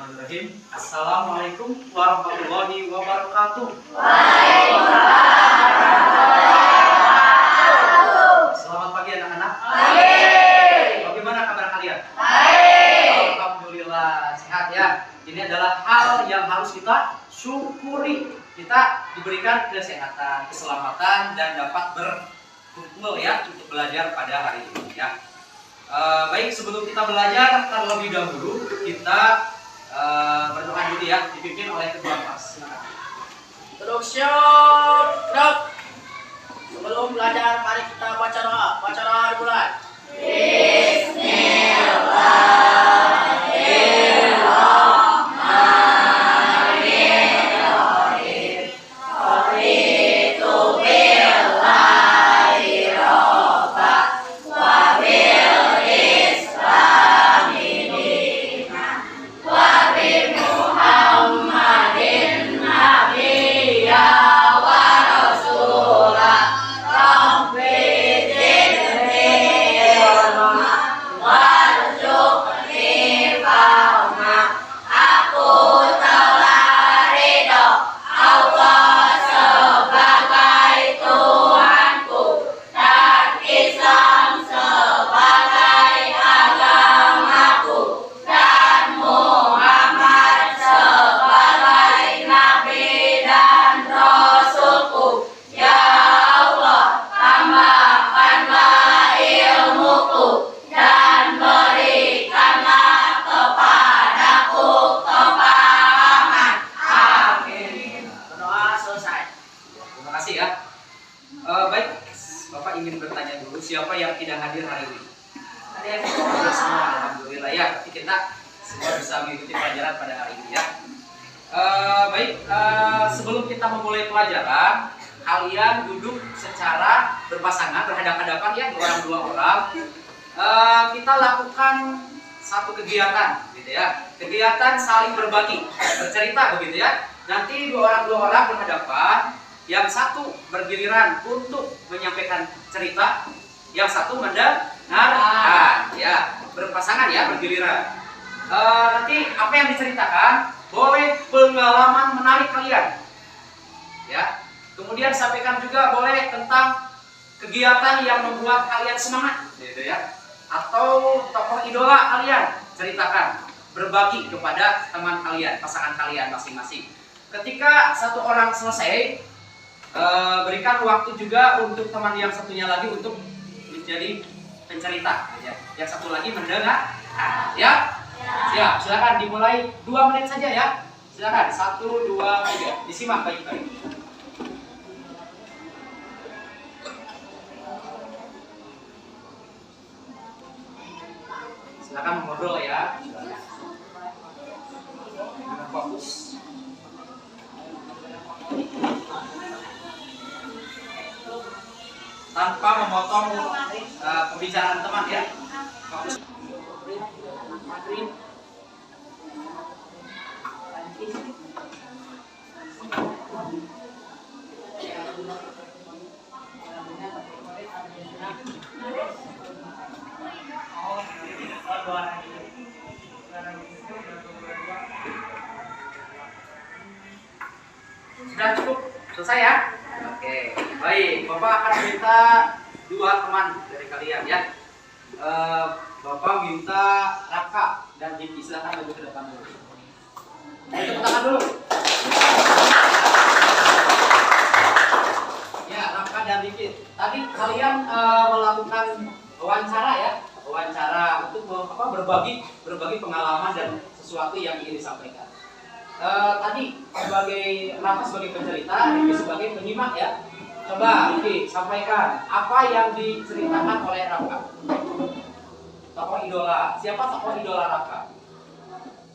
Bismillahirrahmanirrahim. Assalamualaikum warahmatullahi wabarakatuh. Selamat pagi anak-anak. Bagaimana kabar kalian? Alhamdulillah sehat ya. Ini adalah hal yang harus kita syukuri. Kita diberikan kesehatan, keselamatan, dan dapat berkumpul ya untuk belajar pada hari ini ya. Baik, sebelum kita belajar terlebih dahulu kita berdoa dulu ya, dipimpin oleh kedua kelas. Introduction, gerak. Sebelum belajar, mari kita baca doa. Baca doa dimulai. Baik, Bapak ingin bertanya dulu, siapa yang tidak hadir hari ini? Ada yang hadir semua, alhamdulillah ya. Tapi kita semua bisa mengikuti pelajaran pada hari ini ya. Sebelum kita memulai pelajaran, kalian duduk secara berpasangan, berhadapan-hadapan ya, dua orang. Kita lakukan satu kegiatan, gitu ya. Kegiatan saling berbagi, bercerita begitu ya. Nanti dua orang berhadapan. Yang satu bergiliran untuk menyampaikan cerita, yang satu mendengarkan, ya berpasangan ya bergiliran. Nanti apa yang diceritakan boleh pengalaman menarik kalian, ya. Kemudian sampaikan juga boleh tentang kegiatan yang membuat kalian semangat, gitu ya. Atau tokoh idola kalian ceritakan, berbagi kepada teman kalian, pasangan kalian masing-masing. Ketika satu orang selesai, berikan waktu juga untuk teman yang satunya lagi untuk menjadi pencerita ya. Yang satu lagi mendengar ya. Siap, silakan dimulai 2 menit saja ya. Silakan 1, 2, 3. Disimak baik-baik. Silakan mengobrol ya. Fokus. Tanpa memotong pembicaraan teman ya. Fokus. Sudah cukup? Selesai ya? Oke, baik. Bapak akan minta 2 teman dari kalian ya. Bapak minta Raka dan Diki, silakan maju ke depan dulu. Ayo tepuk tangan dulu. Ya, Raka dan Diki. Tadi kalian melakukan wawancara ya, wawancara untuk berbagi pengalaman dan sesuatu yang ingin disampaikan. Tadi sebagai Raka sebagai pencerita, Diki sebagai penyimak ya. Coba Diki sampaikan apa yang diceritakan oleh Raka. Tokoh idola. Siapa tokoh idola Raka?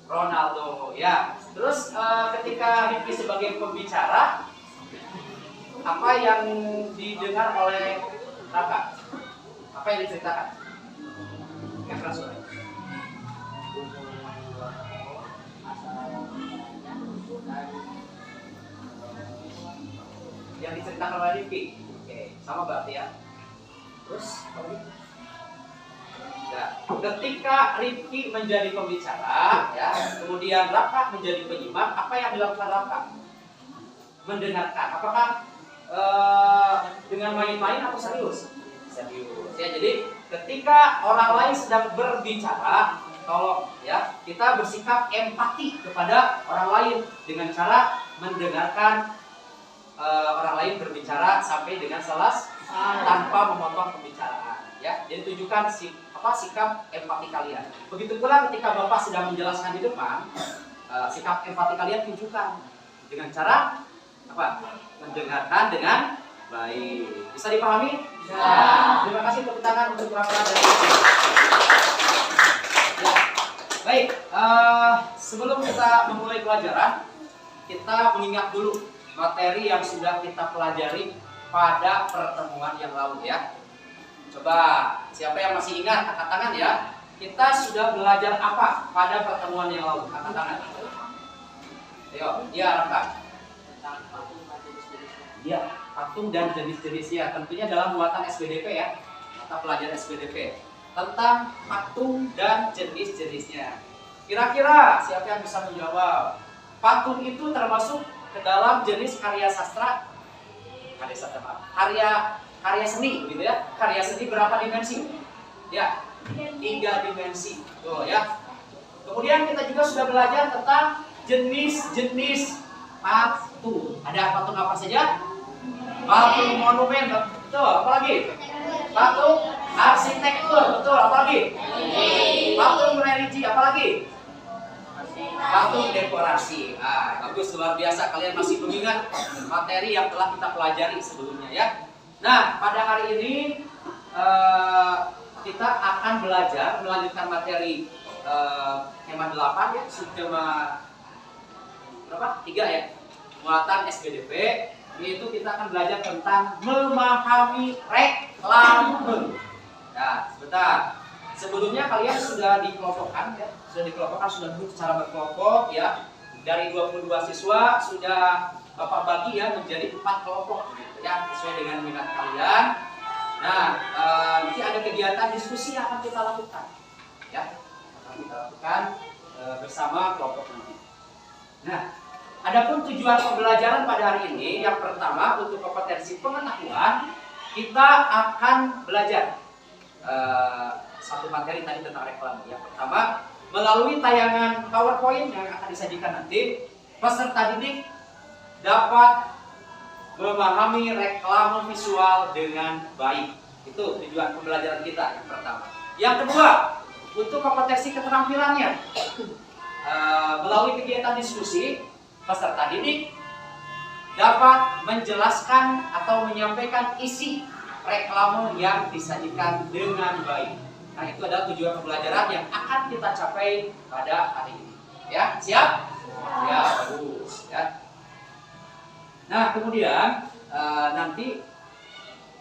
Ronaldo ya. Terus ketika Diki sebagai pembicara, apa yang didengar oleh Raka? Apa yang diceritakan? Keras suara. Yang diceritakan oleh Diki. Oke, sama berarti ya. Terus, ya. ketika Rifki menjadi pembicara, ya, kemudian Raka menjadi penyimak, apa yang dilakukan Raka? Mendengarkan. Apakah dengan main-main atau serius? Serius. Ya, jadi ketika orang lain sedang berbicara, tolong ya kita bersikap empati kepada orang lain dengan cara mendengarkan orang lain berbicara sampai dengan selesai tanpa memotong pembicaraan. Ya, jadi tunjukkan sikap empati kalian. Begitu pula ketika Bapak sedang menjelaskan di depan, sikap empati kalian tunjukkan dengan cara apa? Mendengarkan dengan baik. Bisa dipahami? Ya. Terima kasih tepuk tangan untuk Bapak dan Ibu. Ya. Baik, sebelum kita memulai pelajaran, kita mengingat dulu materi yang sudah kita pelajari pada pertemuan yang lalu ya. Coba, siapa yang masih ingat, angkat tangan ya. Kita sudah belajar apa pada pertemuan yang lalu? Angkat tangan. Ayo, ya Raka. Ya, patung dan jenis-jenisnya. Tentunya dalam muatan SPDP ya. Mata pelajaran SPDP tentang patung dan jenis-jenisnya. Kira-kira siapa yang bisa menjawab? Patung itu termasuk ke dalam jenis karya sastra, karya seni, gitu ya. Karya seni berapa dimensi? Ya, 3 dimensi. Tuh ya. Kemudian kita juga sudah belajar tentang jenis-jenis patung. Ada patung apa saja? Patung monumen, betul. Apalagi? Patung arsitektur, betul. Apalagi? Patung religi, apalagi? Patung dekorasi. Bagus, luar biasa. Kalian masih mengingat materi yang telah kita pelajari sebelumnya ya. Nah, pada hari ini kita akan belajar melanjutkan materi tema 8 ya, subtema berapa? 3 ya. Muatan SPDP, yaitu kita akan belajar tentang memahami reklame. Nah, sebentar. Sebelumnya kalian sudah dikelompokkan ya, sudah duduk secara berkelompok ya. Dari 22 siswa sudah Bapak bagi ya menjadi 4 kelompok ya, sesuai dengan minat kalian. Nah, nanti ada kegiatan diskusi yang akan kita lakukan ya. Akan kita lakukan bersama kelompok nanti. Nah, adapun tujuan pembelajaran pada hari ini, yang pertama untuk kompetensi pengetahuan, kita akan belajar satu materi tadi tentang reklame. Yang pertama, melalui tayangan PowerPoint yang akan disajikan nanti, peserta didik dapat memahami reklame visual dengan baik. Itu tujuan pembelajaran kita yang pertama. Yang kedua, untuk kompetensi keterampilannya, melalui kegiatan diskusi, peserta didik dapat menjelaskan atau menyampaikan isi reklame yang disajikan dengan baik. Nah, itu adalah tujuan pembelajaran yang akan kita capai pada hari ini. Ya, siap? Ya, bagus. Ya. Nah, kemudian nanti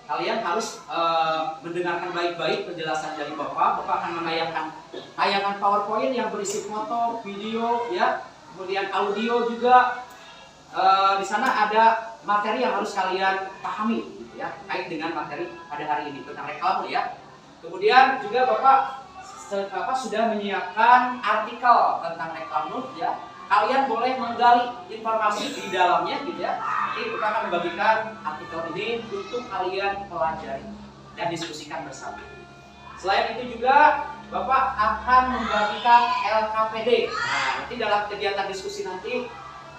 kalian harus mendengarkan baik-baik penjelasan dari Bapak. Bapak akan menayangkan tayangan PowerPoint yang berisi foto, video, ya, kemudian audio juga. Di sana ada materi yang harus kalian pahami, gitu ya, terkait dengan materi pada hari ini tentang reklame ya. Kemudian juga Bapak sudah menyiapkan artikel tentang reklame ya. Kalian boleh menggali informasi di dalamnya gitu ya. Nanti kita akan membagikan artikel ini untuk kalian pelajari dan diskusikan bersama. Selain itu juga Bapak akan membagikan LKPD. Nah, nanti dalam kegiatan diskusi nanti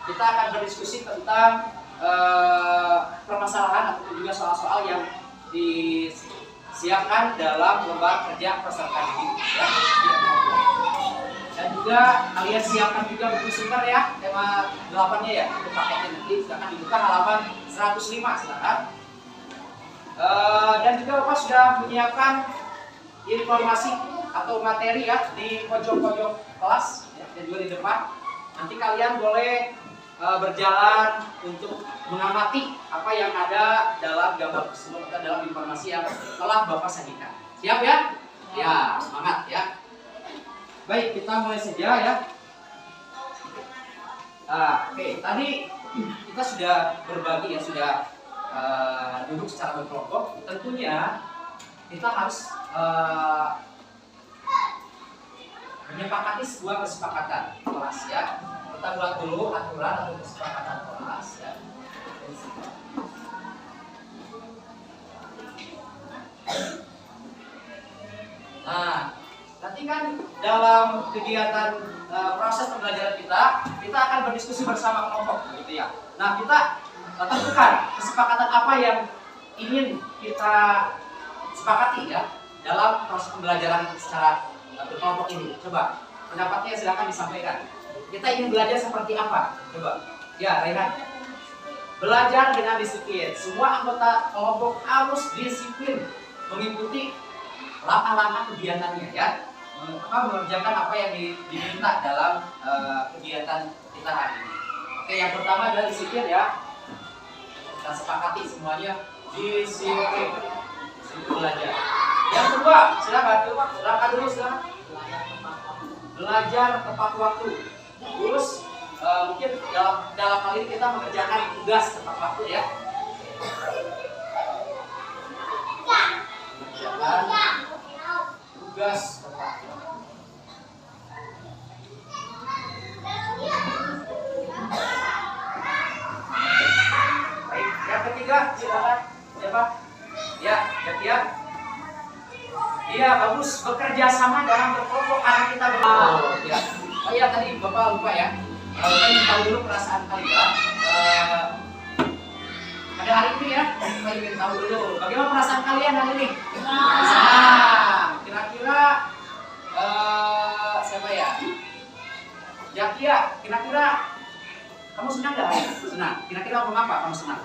kita akan berdiskusi tentang permasalahan atau juga soal-soal yang disiapkan dalam lembar kerja peserta didik ya. Dan juga kalian siapkan juga buku sumber ya, tema 8-nya ya, untuk paketnya nanti akan dibuka halaman 105 silakan. Dan juga Bapak sudah menyiapkan informasi atau materi ya di pojok-pojok kelas ya, dan juga di depan. Nanti kalian boleh berjalan untuk mengamati apa yang ada dalam gambar tersebut atau dalam informasi yang telah Bapak sajikan. Siap ya? Ya, semangat ya. Baik, kita mulai saja ya. Oke, tadi kita sudah berbagi ya, sudah duduk secara berkelompok. Tentunya kita harus menyepakati sebuah kesepakatan kelas ya. Kita buat dulu aturan atau kesepakatan kelas ya. Nah, nanti kan dalam kegiatan proses pembelajaran kita akan berdiskusi bersama kelompok, gitu ya. Nah, kita tentukan kesepakatan apa yang ingin kita sepakati ya dalam proses pembelajaran secara berkelompok ini. Coba pendapatnya silakan disampaikan. Kita ingin belajar seperti apa? Coba. Ya, Raihan. Belajar dengan disiplin. Semua anggota kelompok harus disiplin mengikuti langkah-langkah kegiatannya ya. Mengerjakan apa yang diminta dalam kegiatan kita hari ini. Oke, yang pertama adalah disiplin ya. Kita sepakati semuanya disiplin. Disiplin belajar. Yang kedua, silakan dulu silakan. Belajar tepat waktu. Terus mungkin dalam hal ini kita mengerjakan tugas tepat waktu ya. Mengerjakan tugas tepat waktu. Baik, yang ketiga silakan. Siapa? Ya, Jatia. Iya, bagus. Bekerja sama dalam berkelompok karena kita ya. Oh iya, tadi Bapak lupa ya. Bapak ingin tahu dulu perasaan kalian pada hari ini ya. Bapak ingin tahu dulu bagaimana perasaan kalian hari ini. Senang. Kira-kira siapa ya? Jatia, kira-kira kamu senang nggak? Senang. Kira-kira mengapa kamu senang?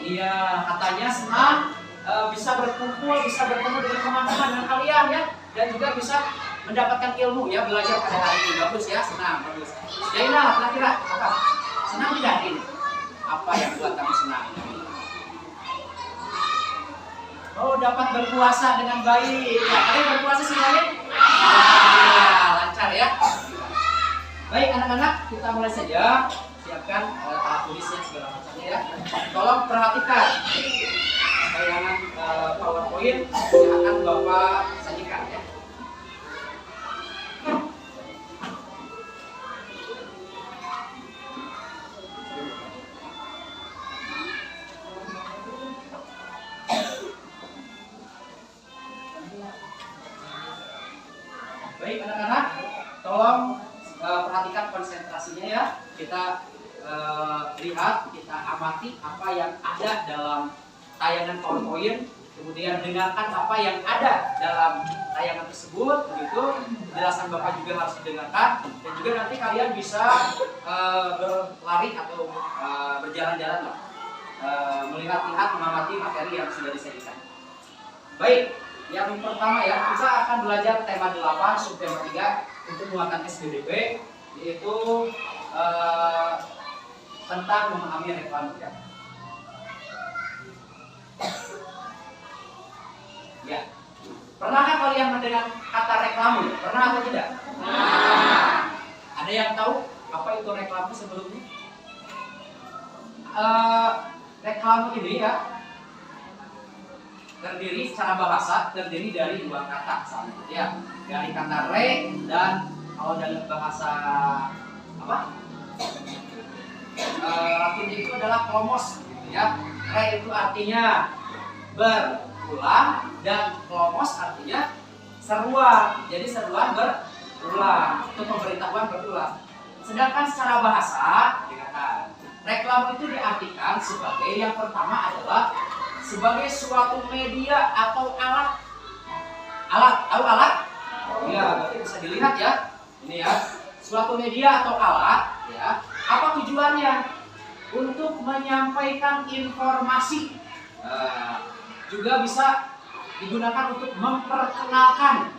Iya, katanya senang bisa berkumpul, bisa bertemu dengan teman-teman dan kalian ya, dan juga bisa mendapatkan ilmu ya, belajar pada hari ini. Bagus ya, senang, bagus. Jaina, kira-kira apa? Senang tidak ini? Apa yang buat kamu senang? Oh, dapat berpuasa dengan baik. Ya, kalian berpuasa semuanya? Ya, lancar ya. Baik anak-anak, kita mulai saja. Siapkan alat tulisnya segala macamnya ya. Tolong perhatikan tayangan PowerPoint yang akan Bapak sajikan ya. Baik anak-anak, tolong perhatikan konsentrasinya ya. Kita lihat, kita amati apa yang ada dalam tayangan PowerPoint, kemudian dengarkan apa yang ada dalam tayangan tersebut, begitu. Penjelasan Bapak juga harus didengarkan, dan juga nanti kalian bisa berlari atau berjalan-jalan melihat-lihat, mengamati materi yang sudah disajikan. Baik, yang pertama ya, kita akan belajar tema 8, subtema 3 untuk muatan SPDB, yaitu tentang memahami reklame ya. Ya. Pernahkah kalian mendengar kata reklame? Pernah atau tidak? Ada yang tahu apa itu reklame sebelumnya? Reklame ini ya terdiri secara bahasa terdiri dari dua kata misalnya ya, dari kata re dan kalau dalam bahasa apa? Latin itu adalah klomos gitu ya. Re itu artinya berulang dan klomos artinya seruan. Jadi seruan berulang atau pemberitahuan berulang. Sedangkan secara bahasa dikatakan reklame itu diartikan sebagai yang pertama adalah sebagai suatu media atau alat. Tahu alat? Ya, berarti bisa dilihat ya. Ini ya, suatu media atau alat ya. Apa tujuannya? Untuk menyampaikan informasi. Juga bisa digunakan untuk memperkenalkan,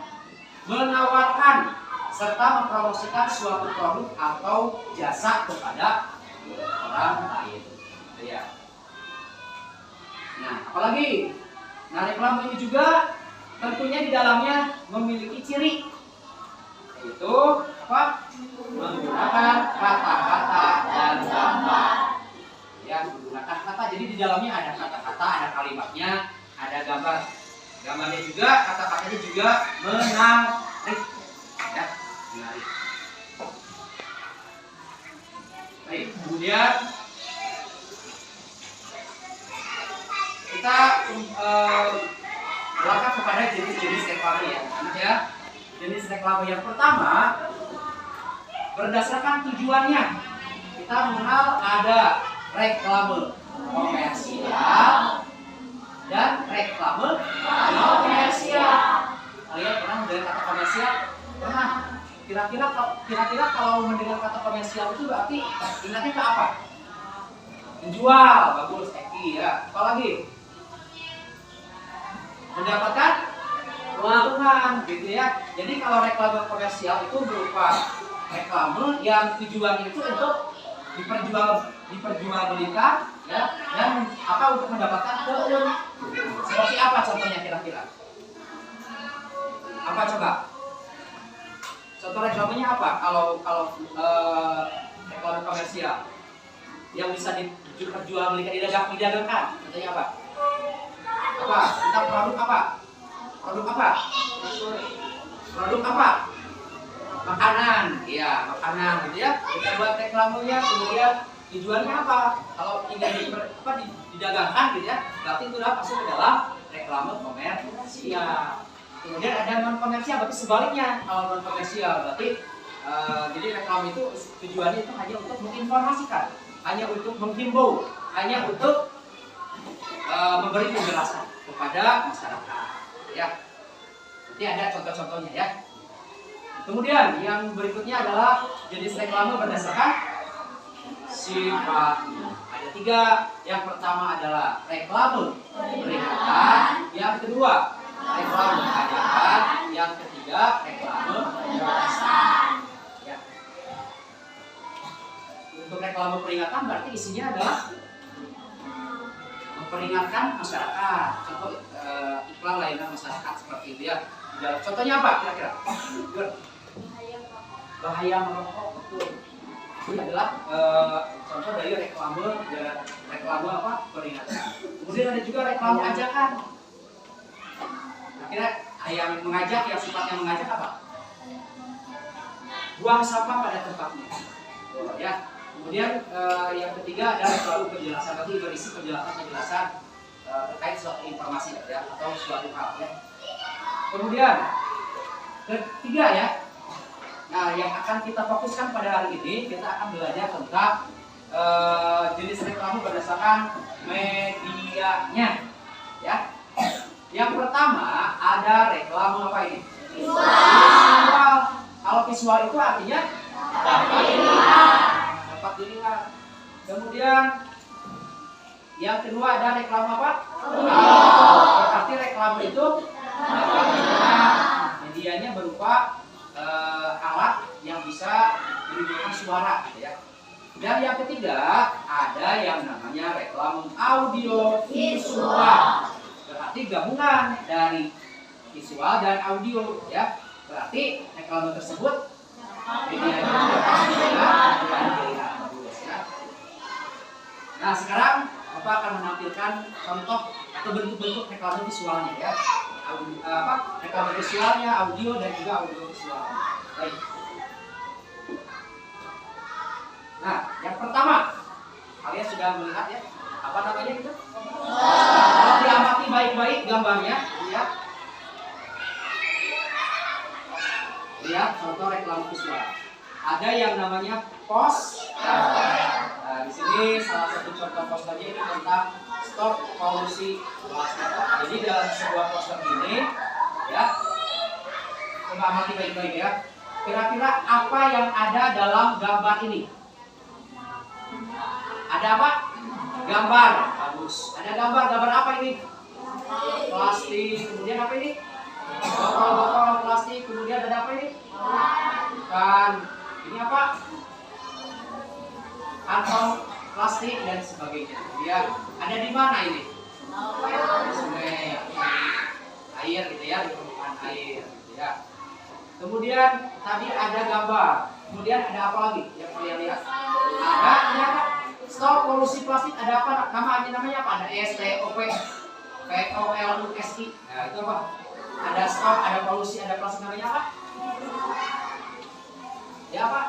menawarkan, serta mempromosikan suatu produk atau jasa kepada orang lain. Ya. Nah, apalagi? Nah, reklame ini juga tentunya di dalamnya memiliki ciri, yaitu apa? Menggunakan kata-kata dan gambar. Ya, menggunakan kata-kata. Jadi di dalamnya ada kata-kata, ada kalimatnya, ada gambar. Gambarnya juga, kata-katanya juga menarik. Ya, menarik. Baik, kemudian kita berangkat kepada jenis-jenis reklame ya, anak ya. Jenis reklame yang pertama berdasarkan tujuannya. Kita mengenal ada reklame komersial dan reklame non komersial. Kalian pernah mendengar kata komersial? Pernah. Kira-kira kalau mendengar kata komersial itu berarti ingatnya ke apa? Menjual, bagus, Eki ya. Apa lagi? Mendapatkan keuntungan, gitu ya. Jadi kalau reklame komersial itu berupa reklame yang tujuannya itu untuk diperjualbelikan ya, dan apa untuk mendapatkan keuntungan. Seperti apa contohnya kira-kira? Apa coba? Contoh reklamenya apa? Kalau reklame komersial yang bisa diperjualbelikan, didagangkan, contohnya apa? Apa? Kita produk apa? Produk apa? Produk apa? Makanan, ya makanan gitu ya. Kita buat reklamenya, kemudian tujuannya apa? Kalau ingin didagangkan gitu ya, berarti itu udah masuk ke dalam reklame komersial. Kemudian ada non komersial, berarti sebaliknya. Kalau non komersial berarti jadi reklame itu tujuannya itu hanya untuk menginformasikan, hanya untuk menghimbau, hanya untuk memberi penjelasan kepada masyarakat. Ya, nanti ada contoh-contohnya ya. Kemudian yang berikutnya adalah jenis reklame berdasarkan sifatnya. Ada 3. Yang pertama adalah reklame peringatan, yang kedua reklame hajatan, yang ketiga reklame peringatan. Ya. Untuk reklame peringatan berarti isinya adalah memperingatkan masyarakat. Contoh iklan layanan masyarakat seperti itu ya. Contohnya apa kira-kira? Bahaya merokok, betul. Ini adalah contoh dari reklame apa? Peringatan. Kemudian ada juga reklame ajakan. Kira yang mengajak, yang sifatnya mengajak apa? Buang sampah pada tempatnya. Oh, ya. Kemudian yang ketiga adalah reklame penjelasan. Nanti berisi penjelasan terkait suatu informasi ya, atau suatu hal ya. Kemudian ketiga ya. Nah, yang akan kita fokuskan pada hari ini, kita akan belajar tentang jenis reklame berdasarkan medianya. Ya. Yang pertama ada reklame apa ini? Visual. Kalau visual itu artinya dapat dilihat. Kemudian yang kedua ada reklame apa? Berarti reklame itu medianya berupa alat yang bisa menimbulkan suara gitu ya. Dan yang ketiga ada yang namanya reklame audio visual. Berarti gabungan dari visual dan audio ya. Berarti reklame tersebut medianya dapat dilihat. Nah, sekarang Bapak akan menampilkan contoh atau bentuk-bentuk reklame visualnya ya. Reklame visualnya, audio dan juga audio visualnya. Baik. Nah, yang pertama, kalian sudah melihat ya, apa namanya itu? Kalau diamati baik-baik gambarnya, lihat contoh reklame visual. Ada yang namanya poster. Nah, di sini salah satu contoh posternya ini tentang stop polusi plastik. Jadi dalam sebuah poster ini, ya, coba amati baik-baik ya. Kira-kira apa yang ada dalam gambar ini? Ada apa? Gambar. Bagus. Ada gambar apa ini? Plastik. Kemudian apa ini? Botol-botol plastik. Kemudian ada apa ini? Bukan. Ini apa? Kantong plastik dan sebagainya. Ya, ada di mana ini? Di sungai, air gitu ya, di permukaan air gitu ya. Kemudian tadi ada gambar. Kemudian ada apa lagi yang kalian lihat? Ada Stop polusi plastik ada apa? Namanya apa? Ada STOP, POLUSI. Nah, itu apa? Ada stop, ada polusi, ada plastik, namanya apa? Ya apa?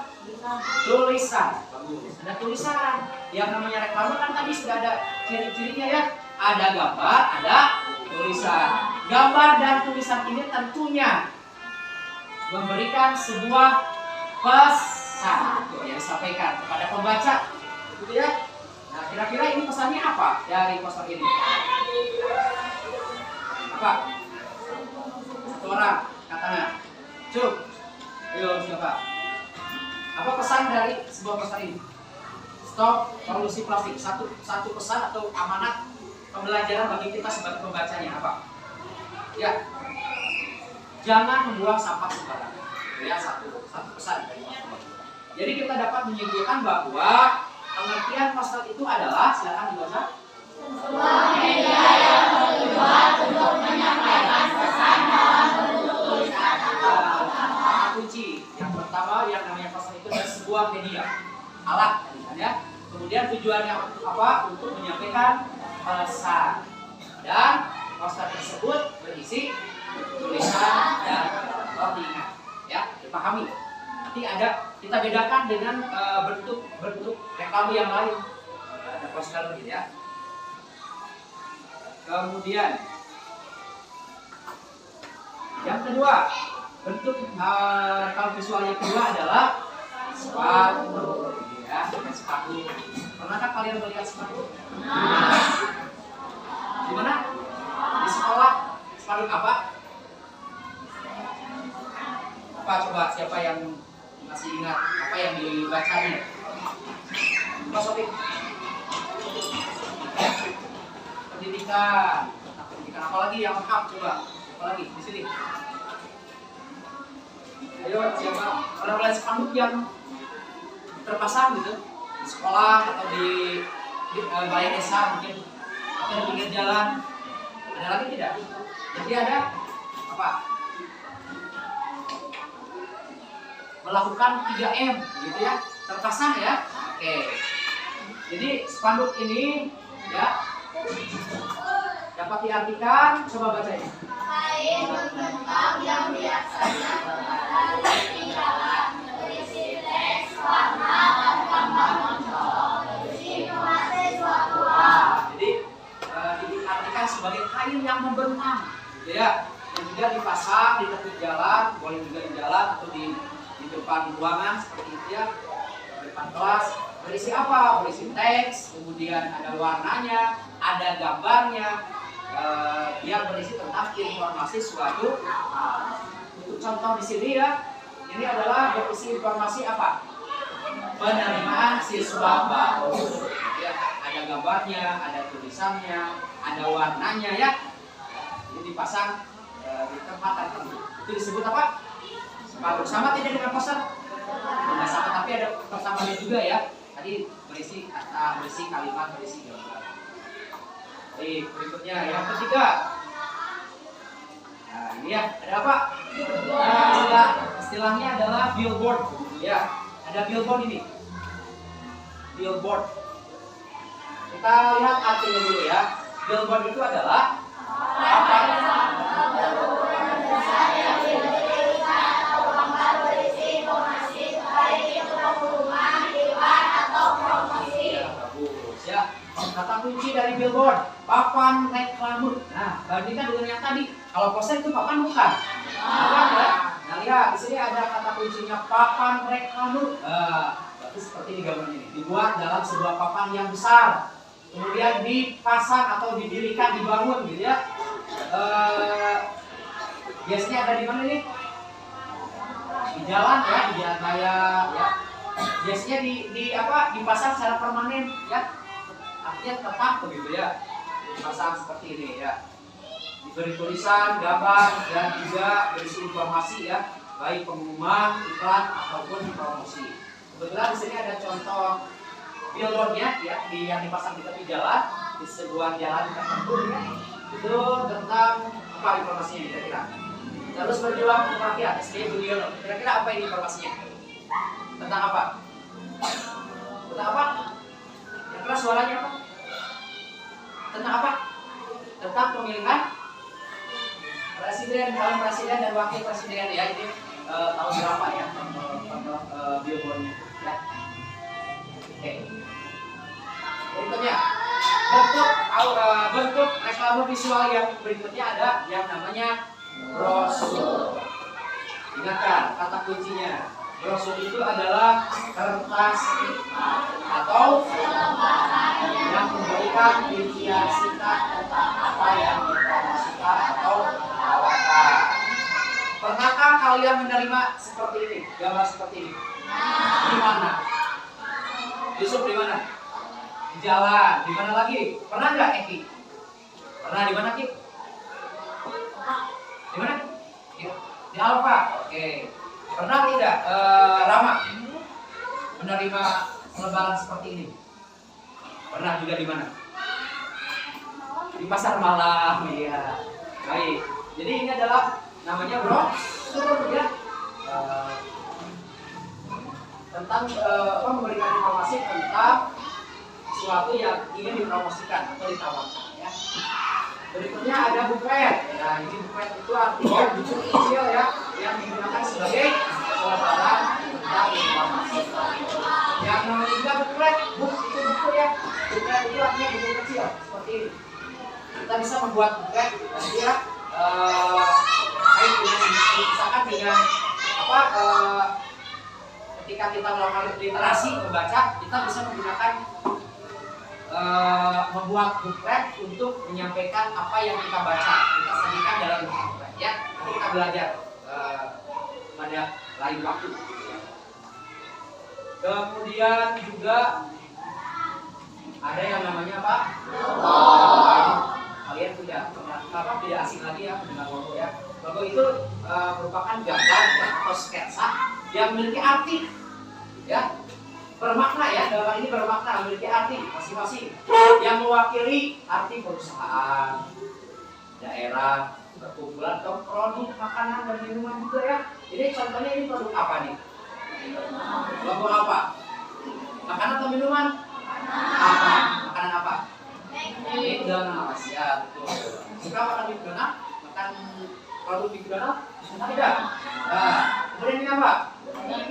Tulisan. Bagus. Ada tulisan. Yang namanya reklame kan tadi sudah ada ciri-cirinya ya. Ada gambar, ada tulisan. Gambar dan tulisan ini tentunya memberikan sebuah pesan yang disampaikan kepada pembaca, gitu ya. Nah, kira-kira ini pesannya apa dari poster ini? Apa? Satu orang, katanya. Cuk. Ayo, siapa? Apa pesan dari sebuah poster ini? Stop polusi plastik. Satu pesan atau amanat pembelajaran bagi kita sebagai pembacanya apa? Ya, jangan membuang sampah sembarangan. Ya, satu pesan dari poster. Jadi kita dapat menyimpulkan bahwa pengertian poster itu adalah, silakan dibaca. Sebuah media yang bertujuan untuk menyampaikan pesan dalam bentuk tulisan atau kata kunci yang pertama yang namanya poster itu adalah sebuah media, alat, ya. Kemudian tujuannya untuk apa? Untuk menyampaikan pesan. Dan poster tersebut berisi tulisan dan diingat, ya, dipahami. Nanti ada kita bedakan dengan bentuk reklame yang lain. Ada poster gitu ya. Kemudian yang kedua, bentuk reklame visual yang kedua adalah sepatu, ya, sepatu. Pernahkah kalian melihat sepatu? Di mana? Di sekolah. Sepatu apa? Apa coba siapa yang masih ingat apa yang dibacanya? Mas Sofi. Pendidikan. Nah, pendidikan apa lagi yang lengkap coba? Apa lagi di sini? Ayo siapa? Pernah melihat spanduk yang terpasang gitu di sekolah atau di balai desa mungkin atau di pinggir jalan? Ada lagi tidak? Jadi ada apa? Melakukan 3M gitu ya, terpasang ya. Oke. Jadi spanduk ini ya dapat diartikan, coba baca ini. kain membentang yang biasanya berada di jalan, berisi teks, warna, dan gambar mencolok, berisi informasi suatu hal. Jadi diartikan sebagai kain yang membentang, gitu ya. Yang juga dipasang di tepi jalan, boleh juga di jalan atau di depan ruangan seperti itu ya, di depan kelas. Berisi apa? Berisi teks, kemudian ada warnanya, ada gambarnya, yang berisi tentang informasi suatu. Untuk contoh di sini ya, ini adalah berisi informasi apa? Penerimaan siswa baru. Ya, ada gambarnya, ada tulisannya, ada warnanya ya. Ini dipasang di tempat tertentu. Itu disebut apa? Spanduk. Sama tidak dengan poster? Tidak sama, tapi ada persamaannya juga ya. Tadi berisi kata, berisi kalimat, berisi gambar. Baik, berikutnya yang ketiga. Nah, ini ya, ada apa? Istilahnya adalah billboard. Ya, ada billboard ini. Billboard. Kita lihat artinya dulu ya. Billboard itu adalah apa? Kata kunci dari billboard, papan reklame. Nah, bandingkan dengan yang tadi. Kalau poster itu papan bukan? Papan ya. Nah, lihat di sini ada kata kuncinya papan reklame. Berarti seperti di gambar ini. Dibuat dalam sebuah papan yang besar, kemudian dipasang atau didirikan, dibangun, gitu ya. Biasanya ada di mana nih? Di jalan ya, di jalan raya ya. Biasanya dipasang secara permanen ya. Artinya tetap begitu ya, dipasang seperti ini ya, diberi tulisan, gambar dan juga berisi informasi ya, baik pengumuman, iklan ataupun promosi. Kebetulan di sini ada contoh billboardnya ya, yang dipasang di tepi jalan di sebuah jalan tertentu ya. Itu tentang apa informasinya kira-kira? Terus berjuang untuk rakyat, SBY Budiono. Kira-kira apa ini informasinya? Tentang apa? Tentang apa? Kira suaranya apa? Tentang apa? Tentang pemilihan presiden, calon presiden dan wakil presiden ya. Ini tahun berapa ya? Billboardnya ya. Oke. Berikutnya bentuk reklame visual yang berikutnya ada yang namanya brosur. Ingatkan kata kuncinya. Brosur itu adalah kertas atau yang memberikan rincian singkat tentang apa yang dipromosikan atau ditawarkan. Pernahkah kalian menerima seperti ini, gambar seperti ini? Di mana? Yusuf di mana? Di jalan. Di mana lagi? Pernah nggak Eki? Pernah di mana Ki? Di mana? Di Alfa. Oke. Pernah tidak Rama menerima selebaran seperti ini? Pernah juga di mana? Di pasar malam, ya. Baik. Jadi ini adalah namanya brosur ya. Tentang memberikan informasi tentang sesuatu yang ingin dipromosikan atau ditawarkan ya. Berikutnya ada buklet. Nah, ini buklet itu artinya buku kecil ya yang digunakan sebagai selebaran tentang informasi. Yang namanya juga buklet, itu buku ya. Buklet itu artinya buku kecil seperti ini. Kita bisa membuat buklet nanti ya kait dengan misalkan dengan apa ketika kita melakukan literasi membaca, kita bisa menggunakan membuat buklet untuk menyampaikan apa yang kita baca, kita sajikan dalam buklet ya. Nanti kita belajar pada lain waktu. Kemudian juga ada yang namanya apa? Kalian tidak asing lagi ya mendengar logo ya. Logo itu merupakan gambar ya, atau sketsa yang memiliki arti ya. Bermakna ya, gambar ini bermakna, memiliki arti masing-masing yang mewakili arti perusahaan, daerah, perkumpulan atau produk makanan dan minuman juga ya. Jadi contohnya ini produk apa nih? Logo apa? Makanan atau minuman? Apa? Makanan apa? McDonald's ya, betul. Suka makan McDonald's? Makan produk McDonald's? Tidak. Nah, kemudian ini apa?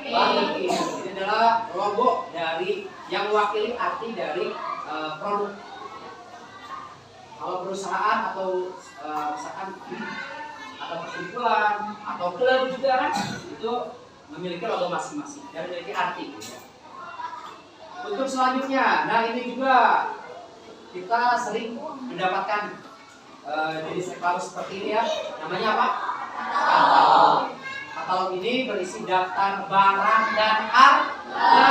Barbecue. Ini adalah logo dari yang mewakili arti dari produk. Kalau perusahaan atau misalkan atau perkumpulan atau klub juga kan itu memiliki logo masing-masing dan memiliki arti. Untuk selanjutnya, nah ini juga kita sering mendapatkan jenis reklame seperti ini ya. Namanya apa? Katalog. Katalog ini berisi daftar barang dan harga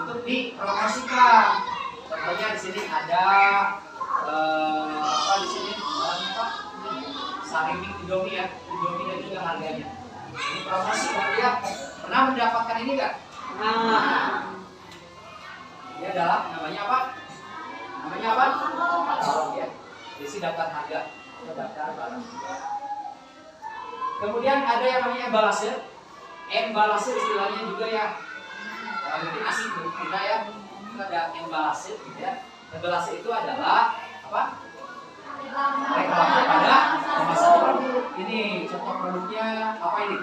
untuk dipromosikan. Contohnya di sini ada apa di sini? Apa? Sarimik Indomie ya, Indomie dan juga harganya. Ini promosi ya. Pernah mendapatkan ini enggak? Ini adalah namanya apa? Namanya apa? Katalog ya. Berisi daftar harga, daftar barang. Kemudian ada yang namanya embalase. Embalase istilahnya juga ya mungkin asing bagi kita ya. Ada embalase gitu ya. Embalase itu adalah apa? Reklame pada kemasan produk. Ini contoh produknya apa ini?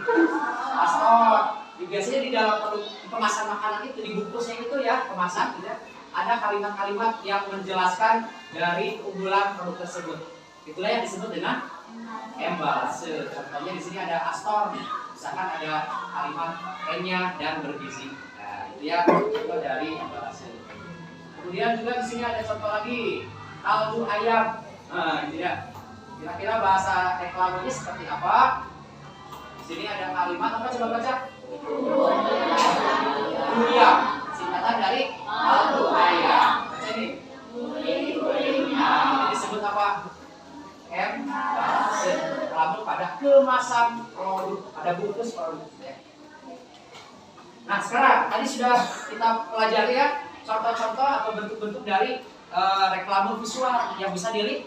Astor. Biasanya di dalam produk kemasan makanan itu di bungkusnya itu ya kemasan gitu ya. Ada kalimat-kalimat yang menjelaskan dari keunggulan produk tersebut. Itulah yang disebut dengan embalase. Contohnya di sini ada Astor, misalkan ada kalimat renyah dan bergizi. Nah, itu ya contoh dari embalase. Kemudian juga di sini ada contoh lagi kaldu ayam. Nah, ini ya. Kira-kira bahasa reklamenya seperti apa? Di sini ada kalimat apa coba baca? Dunia. Singkatan dari kaldu ayam. Baca ini. Ini disebut apa? Embalase. Reklame pada kemasan produk, pada bungkus produk. Nah sekarang tadi sudah kita pelajari ya contoh-contoh atau bentuk-bentuk dari reklame visual yang bisa dilihat.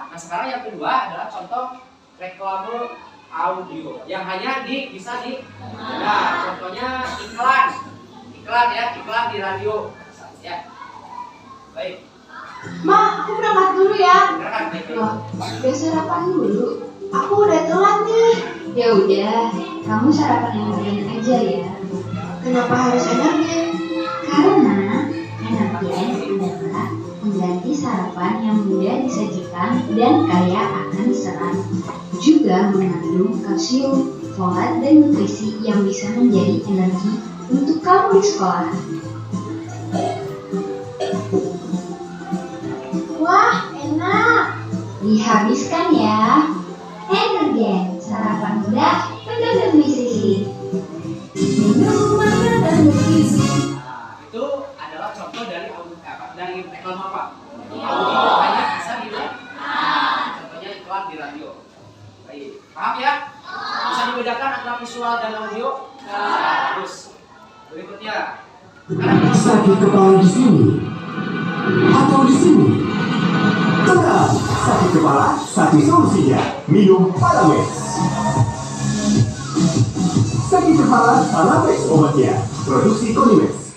Nah sekarang yang kedua adalah contoh reklame audio yang hanya bisa di. Nah contohnya iklan ya, iklan di radio ya. Baik. Ma, aku berangkat dulu ya. Silakan. Baik. Loh, udah sarapan dulu. Aku udah telat nih. Ya udah, kamu sarapan yang ringan aja ya. Kenapa harus energen? Karena energen adalah pengganti sarapan yang mudah disajikan dan kaya akan serat. Juga mengandung kalsium, folat, dan nutrisi yang bisa menjadi energi untuk kamu di sekolah. Wah, enak. Dihabiskan ya. Energen, sarapan mudah, penuh nutrisi. Minuman dan nutrisi. Nah, itu adalah contoh dari reklam apa? Audio hanya bisa dilihat. Contohnya iklan di radio. Baik, paham ya? Bisa dibedakan antara visual dan audio? Terus berikutnya. Sakit kepala di sini atau di sini? Tenang, sakit kepala satu solusinya. Minum Paramex. Sakit kepala Paramex obatnya. Produksi Konimex.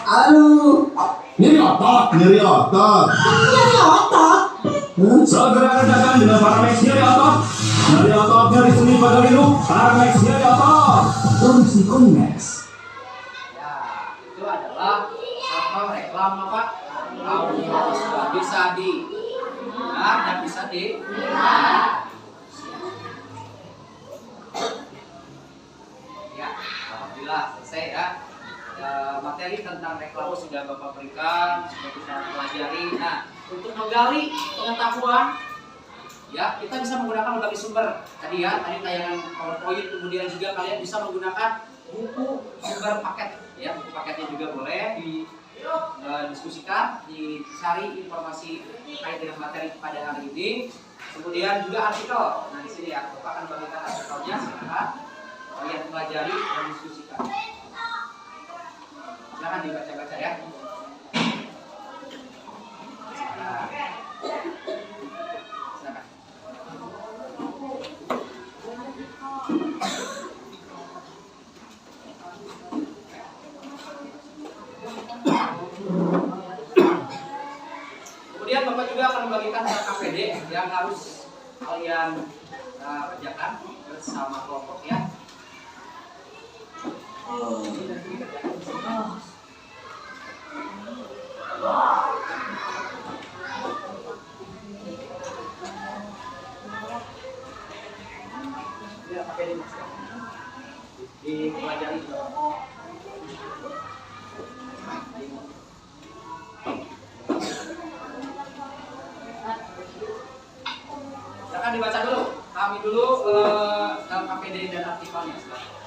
Aduh, nyeri otot. Nyeri otot. Segera kerjakan dengan Paramex nyeri otot. Nyeri otot, nyeri sendi pada linu. Paramex nyeri otot. Produksi Konimex. Ya, itu adalah contoh reklam apa? Audio visual. Bisa didengar dan bisa ya, alhamdulillah selesai ya. Materi tentang reklam sudah Bapak berikan, sudah kita pelajari. Nah, untuk menggali pengetahuan, ya kita bisa menggunakan berbagai sumber. Tadi tayangan PowerPoint, kemudian juga kalian bisa menggunakan buku sumber paket, ya buku paketnya juga boleh didiskusikan, dicari informasi terkait dengan materi pada hari ini. Kemudian juga artikel. Nah di sini ya, Bapak akan bagikan artikelnya, silakan kalian pelajari dan diskusikan. Silakan dibaca-baca ya. Silakan. Kemudian Bapak juga akan membagikan KPD yang harus kalian kerjakan bersama kelompok ya. Ya, KPD Mas. Dipelajari juga. Silakan dibaca dulu. Kami dulu dalam KPD dan artikelnya. Silakan.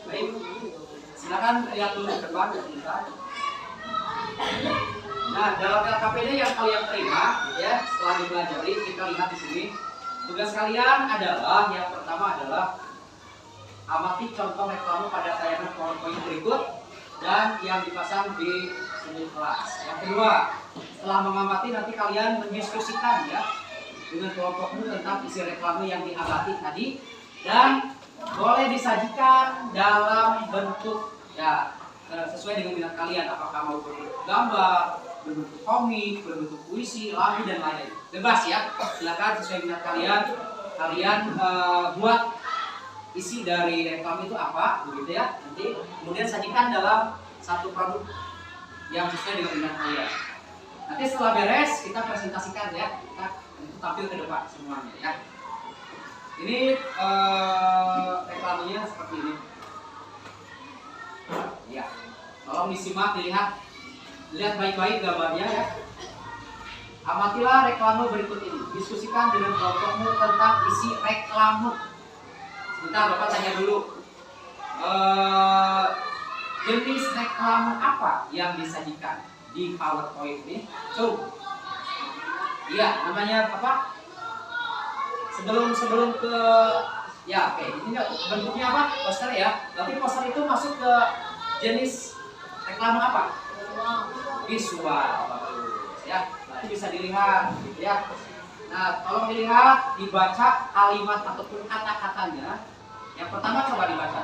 Baik, silakan lihat dulu ke depan sebentar. Nah, dalam LKPD yang kalian terima, ya, setelah dipelajari, kita lihat di sini. Tugas kalian adalah yang pertama adalah amati contoh reklame pada tayangan PowerPoint berikut dan yang dipasang di sini kelas. Yang kedua, setelah mengamati nanti kalian mendiskusikan ya dengan kelompokmu tentang isi reklame yang diamati tadi dan boleh disajikan dalam bentuk ya sesuai dengan minat kalian, apakah mau berbentuk gambar, berbentuk komik, berbentuk puisi, lagu dan lain-lain. Bebas ya, silakan sesuai minat kalian. Kalian buat isi dari reklam itu apa, begitu ya. Nanti kemudian sajikan dalam satu produk yang sesuai dengan minat kalian. Nanti setelah beres kita presentasikan ya, kita tampil ke depan semuanya ya. Ini reklamenya seperti ini. Ya, tolong disimak, dilihat baik-baik gambarnya ya. Amatilah reklame berikut ini. Diskusikan dengan kelompokmu tentang isi reklame. Sebentar, Bapak tanya dulu. jenis reklame apa yang disajikan di PowerPoint ini? Coba. Iya, namanya apa? Sebelum ke ya, oke. Ini bentuknya apa? Poster ya. Tapi poster itu masuk ke jenis reklame apa? Visual. Bagus ya. Nanti bisa dilihat gitu ya. Nah, tolong dilihat, dibaca kalimat ataupun kata-katanya. Yang pertama coba dibaca.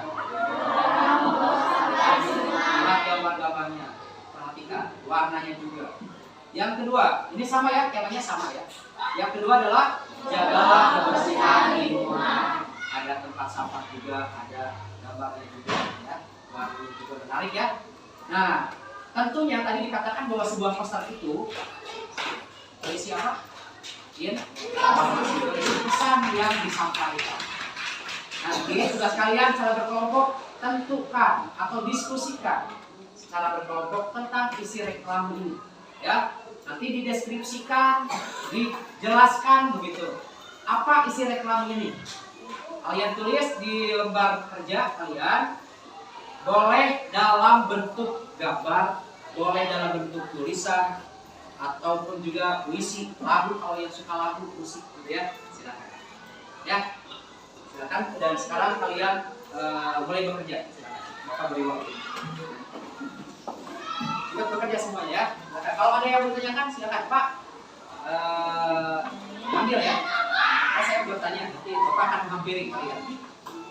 Lihat gambar-gambarnya. Perhatikan warnanya juga. Yang kedua, ini sama ya, temanya sama ya. Yang kedua adalah jagalah kebersihan lingkungan. Ada tempat sampah juga, ada gambarnya juga ya. Warnanya juga menarik ya. Nah, tentunya tadi dikatakan bahwa sebuah poster itu berisi apa? Berisi pesan yang disampaikan. Nanti tugas kalian secara berkelompok tentukan atau diskusikan secara berkelompok tentang isi reklam ini ya. Nanti dideskripsikan, dijelaskan begitu. Apa isi reklam ini? Kalian tulis di lembar kerja kalian. Boleh dalam bentuk gambar, boleh dalam bentuk tulisan, ataupun juga puisi, lagu kalau yang suka lagu, musik gitu ya. Silakan. Ya. Silakan. Dan sekarang kalian mulai bekerja. Silakan. Bapak beri waktu. Kita bekerja semuanya ya. Silakan. Kalau ada yang bertanyakan silakan Pak. Ambil ya. Saya bertanya, nanti Bapak akan menghampiri kalian.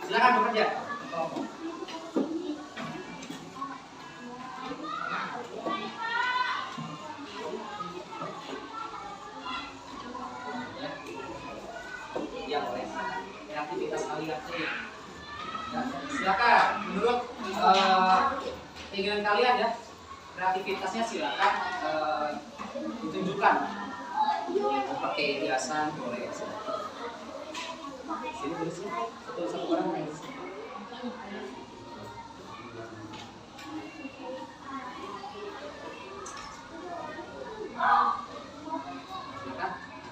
Silakan bekerja. Ya boleh. Aktivitas kalian sih. Ya, silakan. Menurut keinginan kalian ya, kreativitasnya silakan ditunjukkan. Pakai hiasan boleh. Sini dulu sih. Satu orang lagi. Silakan.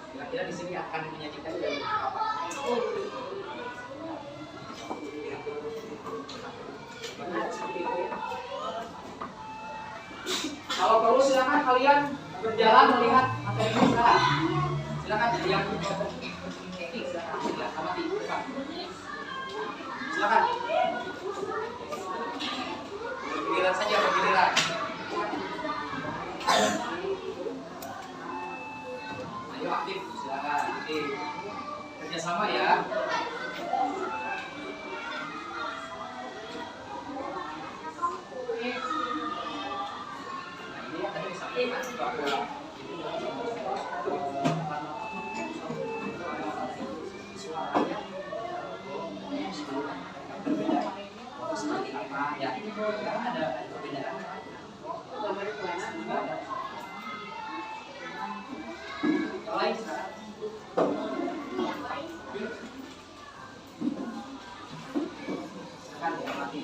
Kira-kira di sini akan menyajikan dari apa? Benar seperti itu ya. Kalau perlu silakan kalian berjalan melihat materi sekarang. Silakan yang teknik silakan sama di depan. Silakan. Bergiliran saja bergiliran. Ayo aktif silakan. Oke. Kerjasama ya. Nah, ini yang tadi disampaikan bahwa suaranya berbeda. Seperti apa ya? Ada perbedaan. Lain sekarang. Akan diamati.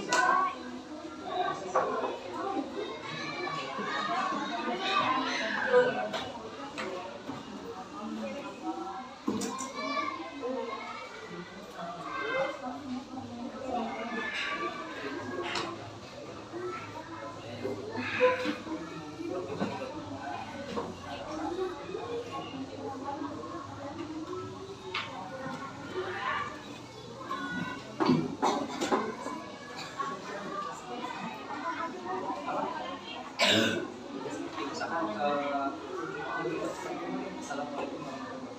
Misalkan Assalamualaikum warahmatullahi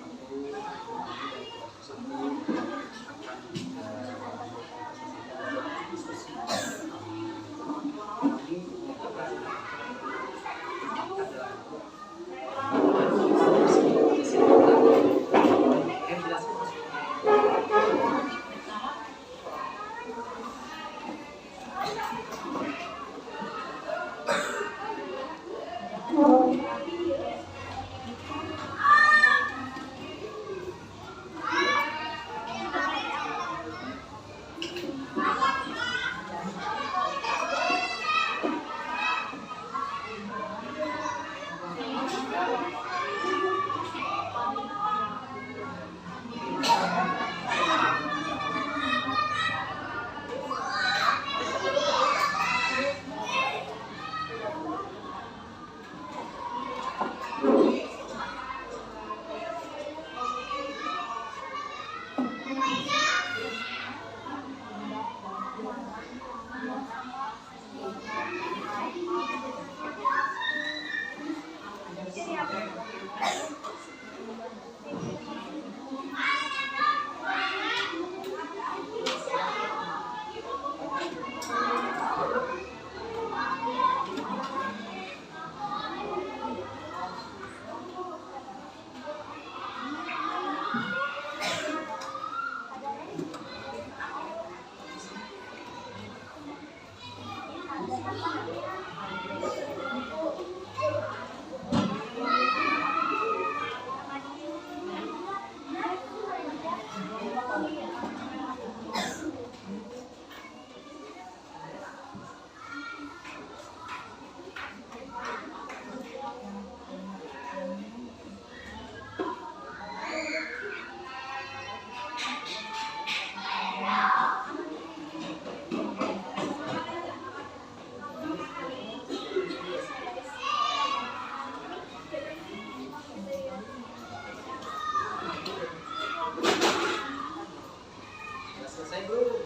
selesai dulu.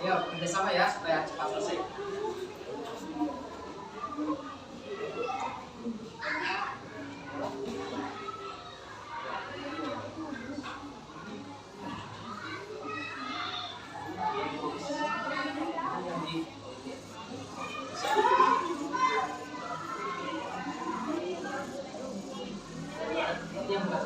Ya, kerjasama ya supaya cepat selesai. Yang enggak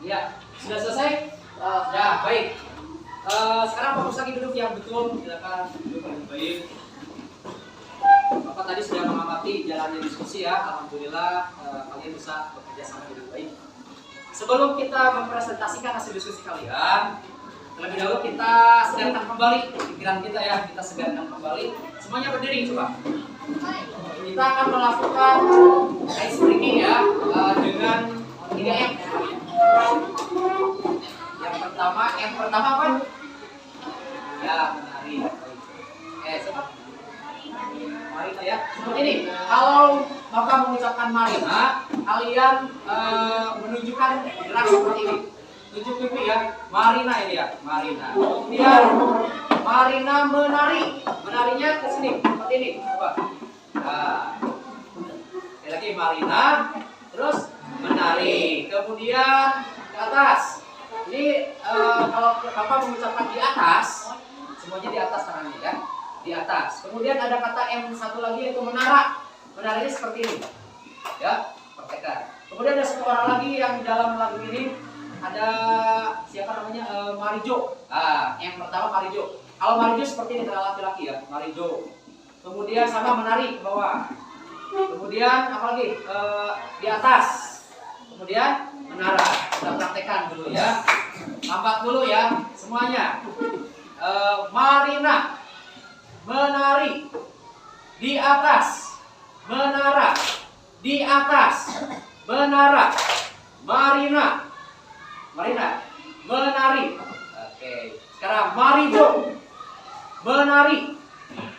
Ya, sudah selesai? Ya, baik. Sekarang fokus lagi duduk yang betul. Silakan duduk dengan baik. Bapak tadi sudah mengamati jalannya diskusi ya. Alhamdulillah kalian bisa bekerja sama dengan baik. Sebelum kita mempresentasikan hasil diskusi kalian, terlebih dahulu kita segarkan kembali pikiran kita ya. Kita segarkan kembali. Semuanya berdiri coba. Kita akan melakukan ice breaking ya dengan 3M. Yang pertama apa? Ya, menari. Coba. Marina ya. Seperti ini. Kalau Bapak mengucapkan Marina, kalian menunjukkan gerak seperti ini. Tunjuk pipi ya. Marina ini ya. Marina. Kemudian Marina menari. Menarinya ke sini seperti ini. Coba. Nah. Sekali lagi Marina. Terus menari. Kemudian ke atas. Ini kalau Bapak mengucapkan di atas, semuanya di atas tangannya ya. Di atas. Kemudian ada kata M satu lagi yaitu menara. Menaranya seperti ini. Ya, praktekkan. Kemudian ada satu orang lagi yang di dalam lagu ini ada siapa namanya? Marijo. Yang pertama Marijo. Kalau Marijo seperti ini adalah laki-laki ya, Marijo. Kemudian sama menari ke bawah. Kemudian apa lagi? Di atas. Kemudian menara. Kita praktekkan dulu ya. Lambat dulu ya semuanya. Marina menari di atas menara di atas menara Marina menari. Oke, sekarang Marijo menari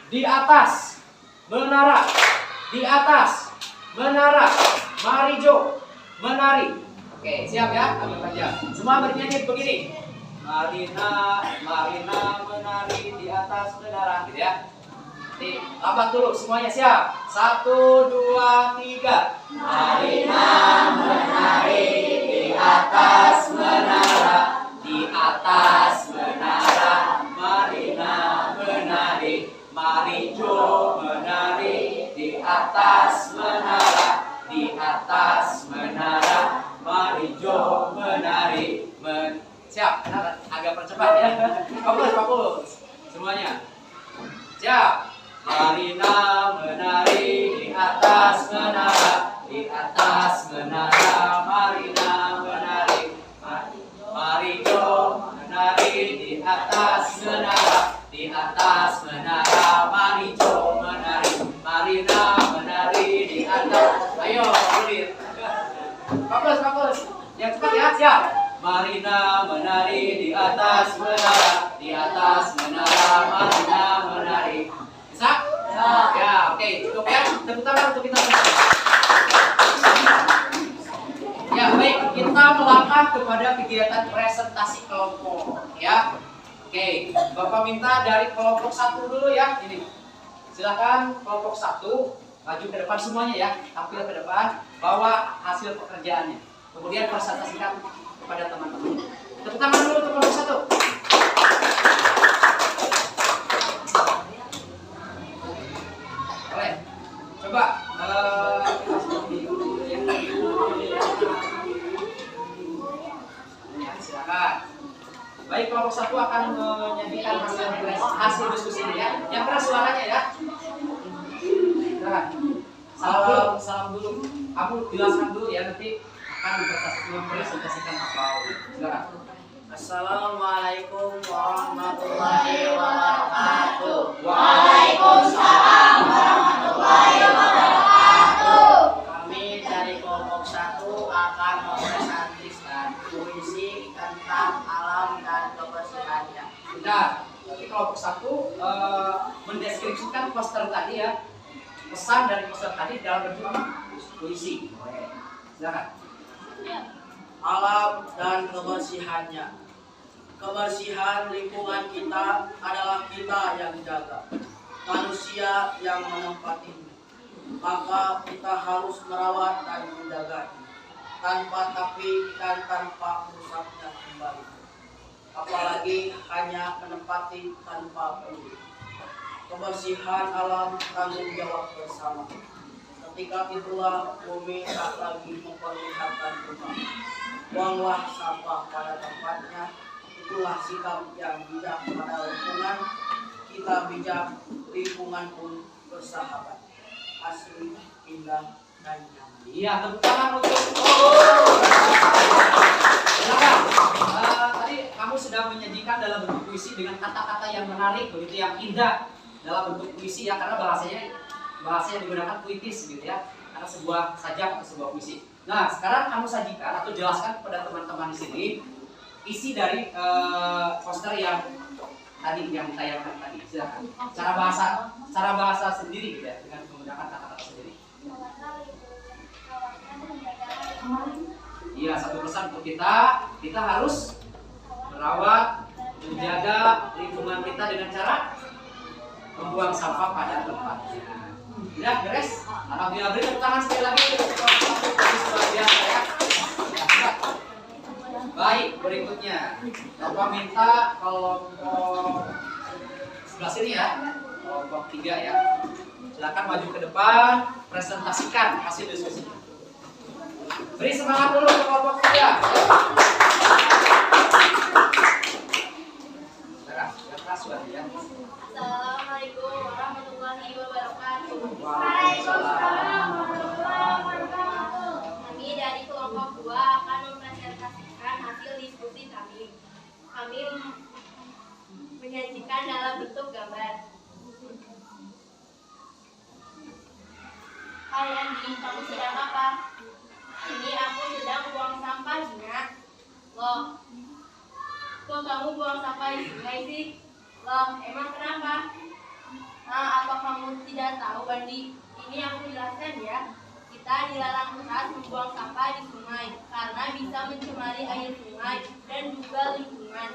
di atas menara di atas menara Marijo menari. Oke, siap ya, ambil saja. Semua bernyanyi begini. Marina menari di atas menara, gitu ya. Nih, lambat dulu semuanya, siap. 1, 2, 3. Marina menari di atas menara, di atas menara. Marina menari, Marijo menari di atas menara, di atas menara. Marijo menari. Siap, agak percepat ya. Fokus semuanya. Siap. Marina menari di atas menara, di atas menara. Marina menari, Marijo menari siap. Marina menari di atas menara, di atas menara Marina menari. Bisa? Ya, oke. Cukup ya. Tepuk tangan untuk kita semua. Ya, baik. Kita melangkah kepada kegiatan presentasi kelompok. Ya. Oke. Bapak minta dari kelompok 1 dulu ya. Ini. Silakan kelompok 1 maju ke depan semuanya ya. Tampil ke depan. Bawa hasil pekerjaannya. Kemudian presentasikan kepada teman-teman. Tepuk tangan dulu untuk kelompok 1. Boleh. Coba ya, silakan. Baik, kelompok 1 akan menyajikan hasil diskusi ini ya. Yang keras suaranya ya. Silakan. Salam dulu. Kamu jelaskan dulu ya, nanti akan mempresentasikan apa. Silakan. Assalamualaikum warahmatullahi wabarakatuh. Waalaikumsalam warahmatullahi wabarakatuh. Kami dari kelompok 1 akan mempresentasikan puisi tentang alam dan kebersihannya. Benar. Jadi kelompok 1 mendeskripsikan poster tadi ya. Pesan dari poster tadi dalam bentuk puisi. Silakan. Alam dan kebersihannya. Kebersihan lingkungan kita adalah kita yang jaga, manusia yang menempatinya. Maka kita harus merawat dan menjaganya, tanpa tapi dan tanpa merusaknya kembali. Apalagi hanya menempati tanpa peduli. Kebersihan alam tanggung jawab bersama. Ketika itulah bumi tak lagi memperlihatkan rumah. Buanglah sampah pada tempatnya. Itulah sikap yang bijak pada lingkungan. Kita bijak, lingkungan pun bersahabat. Asli, indah, dan nyaman. Iya, tepuk tangan untuk silakan. Tadi kamu sudah menyajikan dalam bentuk puisi dengan kata-kata yang menarik, begitu yang indah dalam bentuk puisi ya, karena bahasa yang digunakan puitis gitu ya, karena sebuah sajak atau sebuah puisi. Nah, sekarang kamu sajikan atau jelaskan kepada teman-teman di sini isi dari poster yang tadi yang ditayangkan tadi. Silakan. Cara bahasa sendiri gitu ya, dengan menggunakan kata-kata sendiri. Iya, satu pesan untuk kita harus merawat, menjaga lingkungan kita dengan cara membuang sampah pada tempatnya. Udah beres? Alhamdulillah, beri tepuk tangan sekali lagi untuk luar biasa ya. Baik, berikutnya Bapak minta kelompok sebelah sini ya, kelompok 3 ya. Silakan maju ke depan, presentasikan hasil diskusi. Beri semangat dulu untuk kelompok 3. Keras suara ya. Assalamualaikum warahmatullahi wabarakatuh. Waalaikumsalam. Kami dari kelompok 2 akan mempresentasikan hasil diskusi kami. Kami menyajikan dalam bentuk gambar. Hai Andi, kamu sedang apa? Ini aku sedang buang sampah, Gina. Loh, kok kamu buang sampah di sungai sih? Loh, emang kenapa? Nah, apa kamu tidak tahu, Bandi? Ini aku jelaskan ya. Kita dilarang keras membuang sampah di sungai karena bisa mencemari air sungai dan juga lingkungan.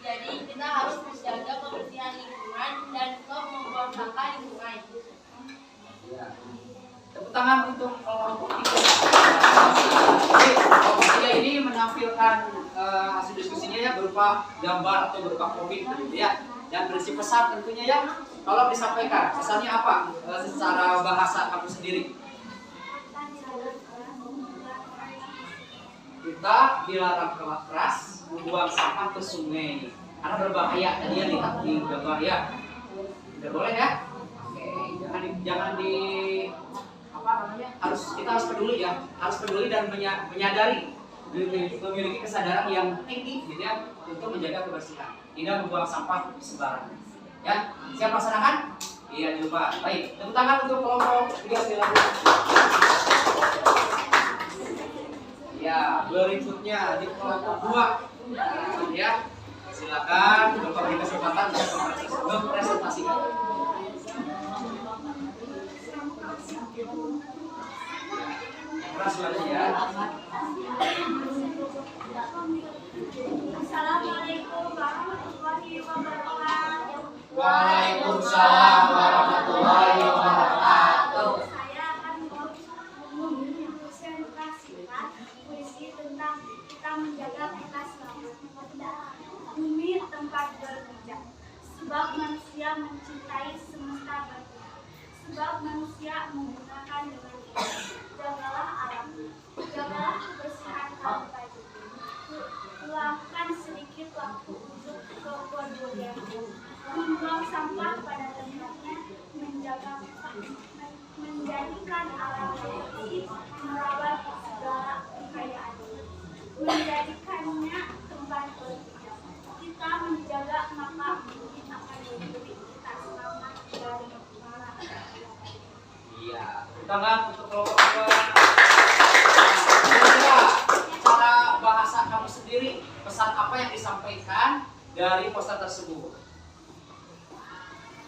Jadi kita harus menjaga kebersihan lingkungan dan stop membuang sampah di sungai. Ya. Tepuk tangan untuk kelompok 3. Jadi, kelompok 3 ini menampilkan hasil diskusinya ya, berupa gambar atau berupa komik gitu ya. Dan berisi pesan tentunya ya. Kalau disampaikan, pesannya apa? Secara bahasa kamu sendiri. Kita dilarang keras membuang sampah ke sungai karena berbahaya. Tadi yang di gambar ya. Tidak boleh ya. Oke, jangan di apa namanya? Kita harus peduli ya. Harus peduli dan menyadari, memiliki kesadaran yang tinggi gitu ya untuk menjaga kebersihan. Tidak membuang sampah sembarangan. Ya, siap laksanakan? Iya, lupa. Baik, tepuk tangan untuk kelompok 3 silakan. Ya, Ya, berikutnya di kelompok 2. Ya. Silakan Bapak beri kesempatan untuk mempresentasikan. Keras suaranya ya. Assalamualaikum warahmatullahi wabarakatuh. Waalaikumsalam warahmatullahi wabarakatuh. Saya akan mempresentasikan puisi tentang kita menjaga kota selamat. Bumi tempat berpijak, sebab manusia mencintai semesta berpijak, sebab manusia menggunakan dengan bijak. Jagalah alam, jagalah kebersihan tanpa jejak. Luangkan sedikit waktu untuk kepedulian, membuang sampah pada tempatnya, menjadikan alam yang bersih, merawat segala kekayaan, menjadikannya tempat berpijak. Kita menjaga maka bumi akan memberi kita selamat dari mara. Iya, tangan untuk kelompok 2. Kira-kira cara bahasa kamu sendiri, pesan apa yang disampaikan dari poster tersebut?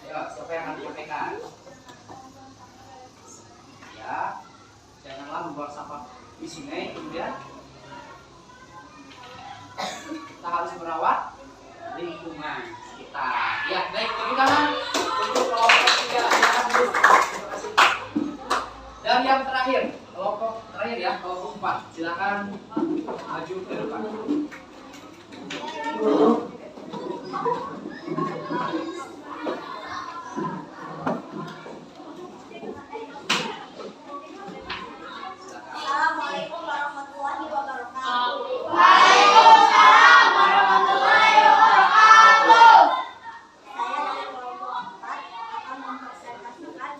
Ya, siapa yang akan menyampaikan? Ya, janganlah membuang sampah di sini, kemudian kita harus merawat lingkungan sekitar. Ya, baik, tepuk tangan untuk kelompok 3. Silakan dulu. Terima kasih. Dan yang terakhir, kelompok terakhir ya, kelompok 4. Silakan maju ke depan. Assalamualaikum warahmatullahi wabarakatuh. Waalaikumsalam warahmatullahi wabarakatuh. Saya dari kelompok 4 akan mempresentasikan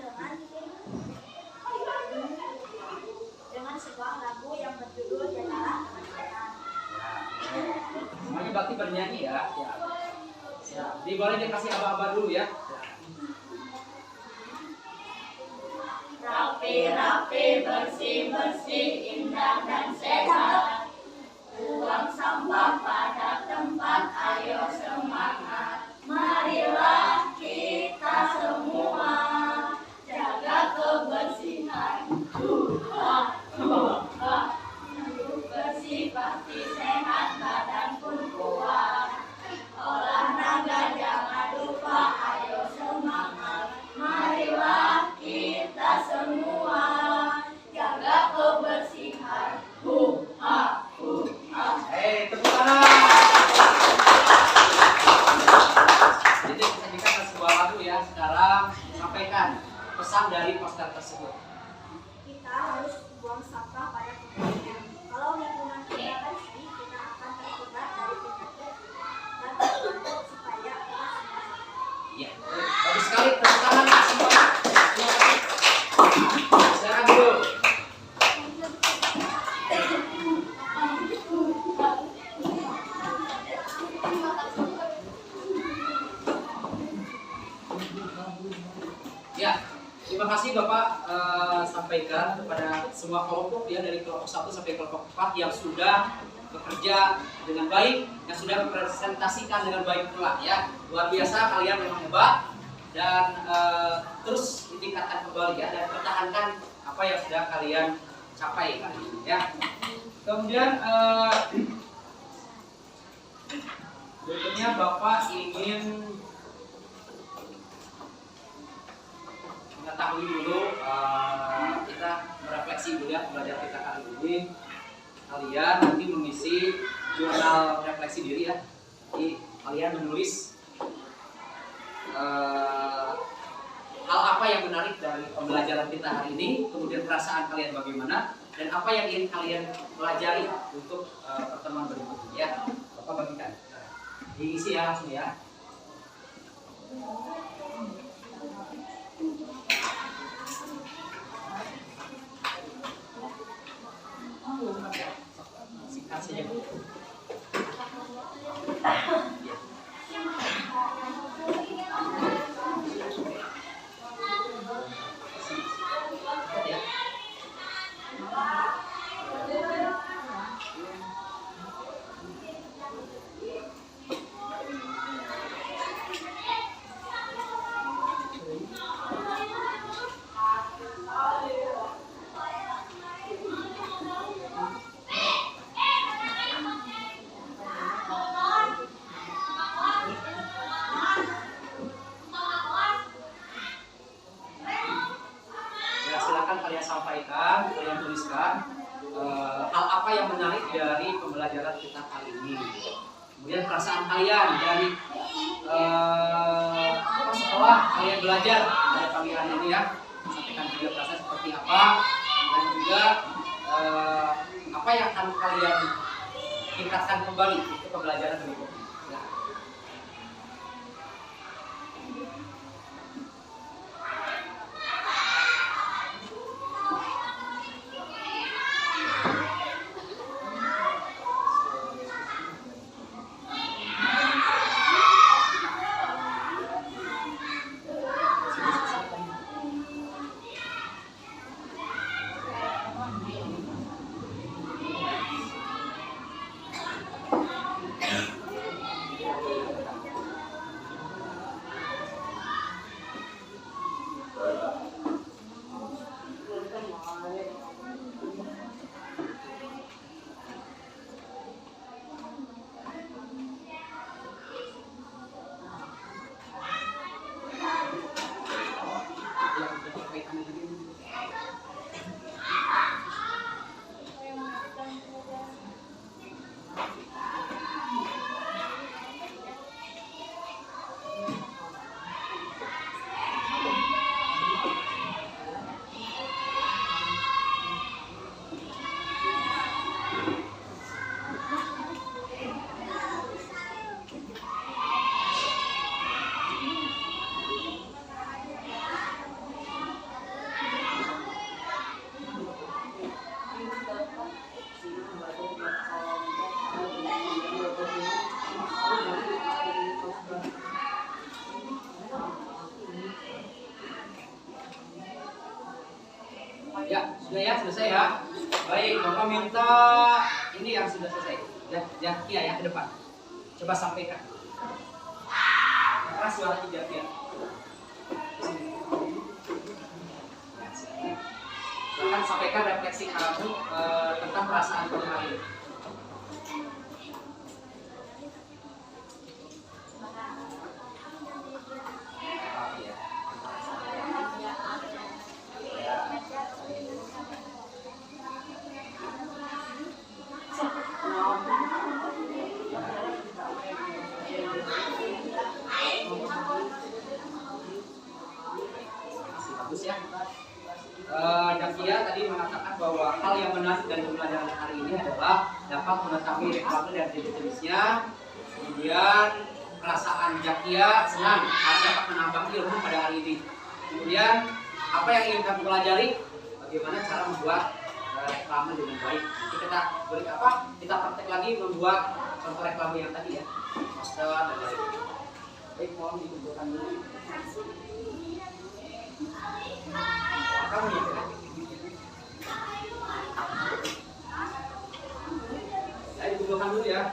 dengan sebuah lagu yang berjudul Jagalah Kebersihan. Semuanya bakti bernyanyi ya. Siap. Jadi boleh dikasih aba-aba dulu ya. Rapi-rapi, bersih-bersih, indah dan sehat. Buang sampah pada tempat, ayo semangat. Marilah kita semua jaga kebersihan. Hidup bersih pasti sehat, badan pun kuat. Olahraga jangan lupa, ayo semangat. Marilah kita semua jaga kebersihan. Hei, tepuk tangan. Jadi kita berikan sebuah lagu ya. Sekarang sampaikan pesan dari poster tersebut. Kita harus buang sampah pada tempatnya. Kalau lingkungan kita bersih, kita akan terhindar dari penyakit dan terbentuk supaya kita semua sehat. Iya, bagus sekali. Tepuk tangan semuanya. Silakan dulu. Ya, terima kasih Bapak sampaikan kepada semua kelompok ya, dari kelompok 1 sampai kelompok 4 yang sudah bekerja dengan baik, yang sudah mempresentasikan dengan baik pula ya. Luar biasa, kalian memang hebat dan terus ditingkatkan kembali ya, dan pertahankan apa yang sudah kalian capai kali ini ya. Kemudian berikutnya Bapak ingin mengetahui dulu, kita merefleksi dulu ya pembelajaran kita kali ini. Kalian nanti mengisi jurnal refleksi diri ya. Jadi kalian menulis hal apa yang menarik dari pembelajaran kita hari ini, kemudian perasaan kalian bagaimana, dan apa yang ingin kalian pelajari untuk pertemuan berikutnya ya. Bapak bagikan. Diisi ya langsung ya. Singkat saja. perasaan kalian dari setelah kalian belajar pada pagi hari ini ya. Sampaikan juga perasaan seperti apa dan juga apa yang akan kalian tingkatkan kembali untuk pembelajaran berikutnya. Ya. Ya, sudah ya, selesai ya. Baik, Bapak minta ini yang sudah selesai. Jakia ya ke depan. Coba sampaikan. Keras suaranya Jakia. Silahkan sampaikan refleksi kamu tentang perasaan kamu hari ini. Bagus ya. Jakia tadi mengatakan bahwa hal yang menarik dari pembelajaran hari ini adalah dapat mengetahui reklame dan jenis-jenisnya. Kemudian perasaan Jakia senang karena dapat menambah ilmu pada hari ini. Kemudian apa yang ingin kamu pelajari? Bagaimana cara membuat reklame dengan baik. Nanti kita beri apa? Kita praktek lagi membuat contoh reklame yang tadi ya, poster dan lain-lain. Baik, mohon dikumpulkan dulu. Kamu ya, saya dikumpulkan dulu ya.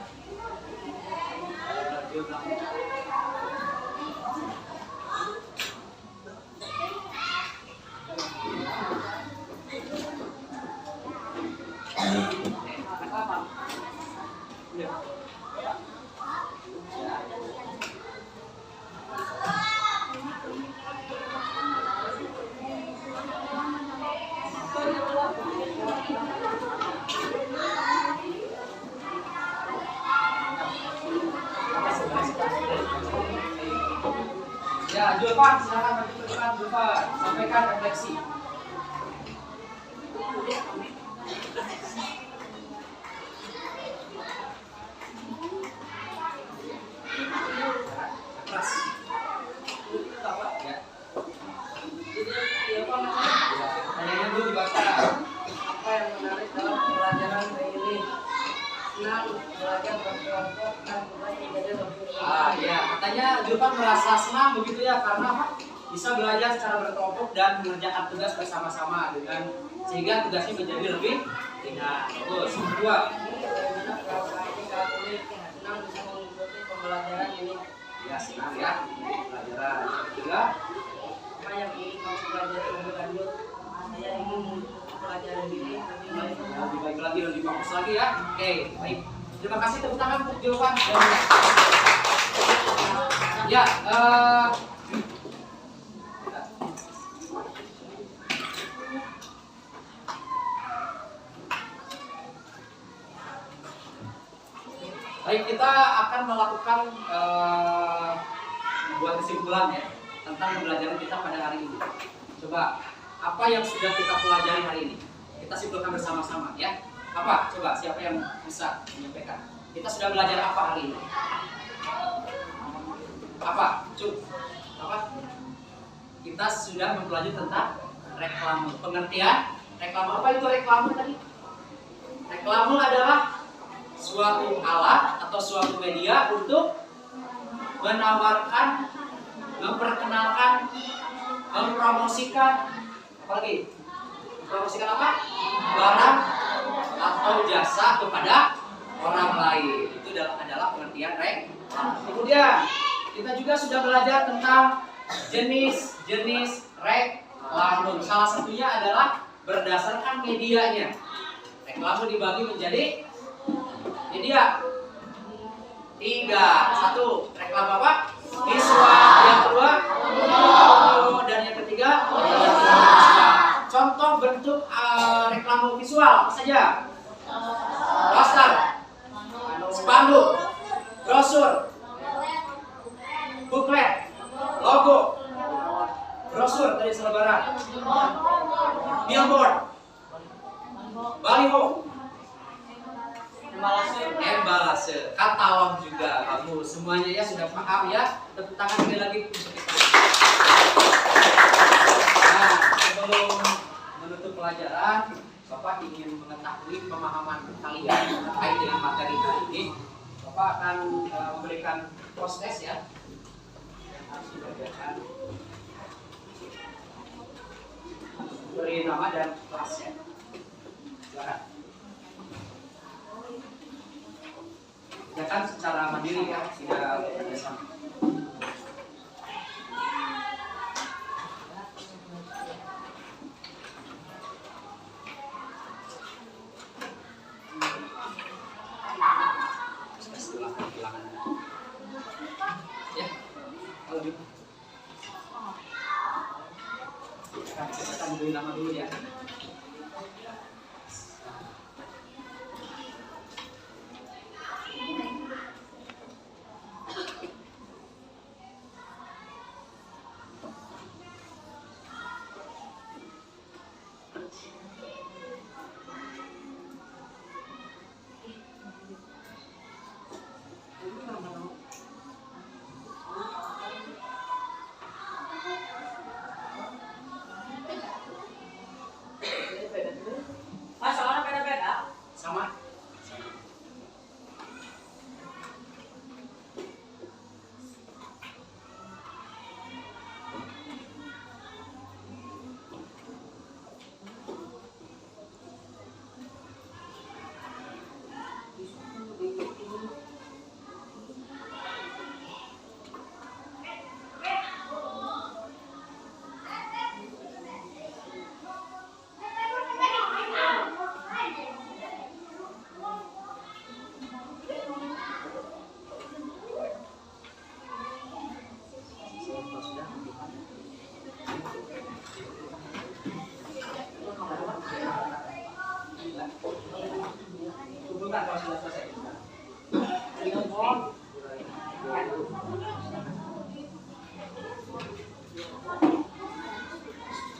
Ya, Julfan, silakan maju ke depan, Julfan. Sampaikan refleksi. Keras. Ya. Pertanyaannya dulu dibaca. Apa yang menarik dalam pembelajaran hari ini? Senang belajar berkelompok dan menjadi lebih Ya, katanya Julfan merasa senang begitu ya karena apa? Bisa belajar secara berkelompok dan mengerjakan tugas bersama-sama dengan sehingga tugasnya menjadi lebih ringan. Terus, kedua, bagaimana kalau ini senang bisa mengikuti pembelajaran ini? ya senang ya pelajaran. Ketiga, Apa yang ingin kamu pelajari lebih lanjut? Saya ingin mempelajari ini lebih baik. lebih baik lagi, lebih bagus lagi ya. Oke, baik. Terima kasih, tepuk tangan untuk Julfan. Ya, Baik, kita akan melakukan buat kesimpulan ya tentang pembelajaran kita pada hari ini. Coba, apa yang sudah kita pelajari hari ini? Kita simpulkan bersama-sama ya. Apa? Coba, siapa yang bisa menyampaikan? Kita sudah belajar apa hari ini? Apa? Apa? Kita sudah mempelajari tentang reklame. Pengertian reklame, apa itu reklame tadi? Reklame adalah suatu alat atau suatu media untuk menawarkan, memperkenalkan, mempromosikan, apalagi? Mempromosikan apa? Barang atau jasa kepada orang lain. Itu adalah pengertian reklame. Kemudian kita juga sudah belajar tentang jenis-jenis reklame. Salah satunya adalah berdasarkan medianya. Reklame dibagi menjadi media 3. 1. Reklame apa? Visual. Yang kedua audio. Dan yang ketiga visual. Contoh bentuk reklame visual apa saja? Poster, spanduk, brosur, buklet, logo, brosur dari selebaran, billboard, baliho, embalase, katalog juga. Kamu semuanya ya sudah paham ya. Tepuk tangan sekali lagi untuk kita. Nah, sebelum menutup pelajaran, Bapak ingin mengetahui pemahaman kalian terkait dengan materi kali ini. Bapak akan memberikan proses ya yang harus dibacakan. Beri nama dan kelasnya. Silakan. Kerjakan secara mandiri ya, tidak bekerjasama. Ya, kalau gitu. Kita beri nama dulu ya. Sama. Kumpulkan kalau sudah selesai.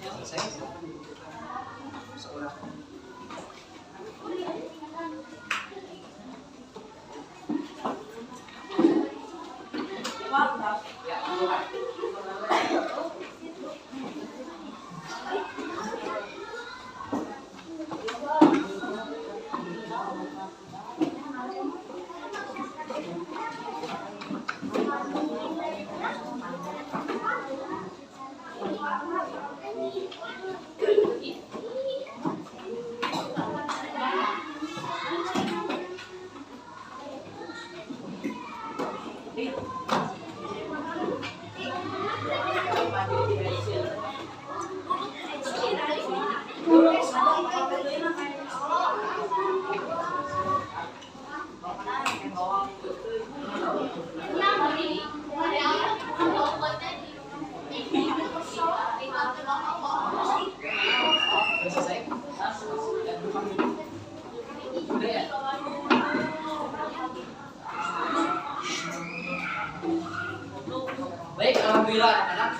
Selesai. Sekolah. Ya, kumpulkan. Selesai. Udah ya? Baik, alhamdulillah anak-anak,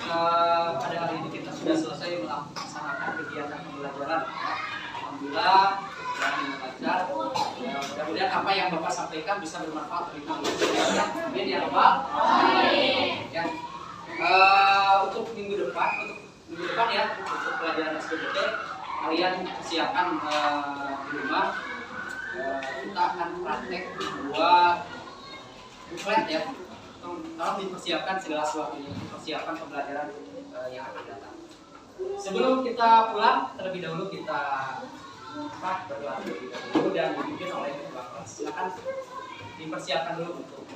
pada hari ini kita sudah selesai melaksanakan kegiatan pembelajaran. Alhamdulillah dengan lancar. Mudah-mudahan apa yang Bapak sampaikan bisa bermanfaat bagi kalian. Amin ya Bapak. Ya. Untuk minggu depan ya, untuk pelajaran SBMPTN kalian persiapkan di rumah. Kita akan praktek dua buklet ya. Tolong dipersiapkan segala sesuatunya, persiapan pembelajaran yang akan datang. Sebelum kita pulang, terlebih dahulu kita berdoa terlebih dahulu dan dipimpin oleh Bapak. Silakan dipersiapkan dulu untuk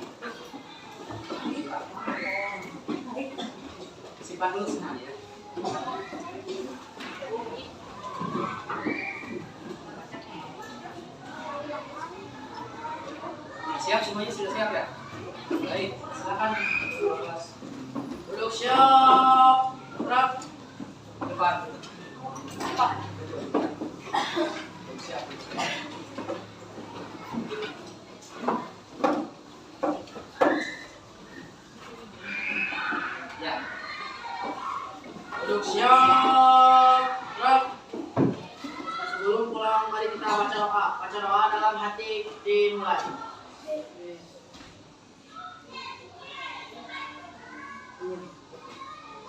simpan dulu semuanya. Siap semuanya, sudah siap ya? Baik, silakan Duduk siap. Gerak. depan. Siap. Ya. Duduk siap. Gerak. Sebelum pulang mari kita baca doa. Baca doa dalam hati dimulai.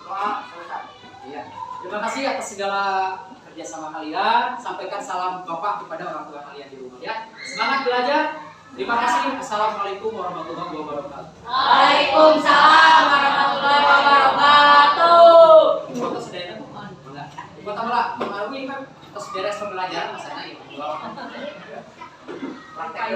Doa selesai. Iya. Terima kasih atas segala kerjasama kalian. Sampaikan salam Bapak kepada orang tua kalian di rumah ya. Semangat belajar. Terima kasih. Assalamualaikum warahmatullahi wabarakatuh. Waalaikumsalam warahmatullahi wabarakatuh. Foto sudah ada? Enggak. Foto malah mengaruhi kan terus beres pembelajaran masanya ya. Praktek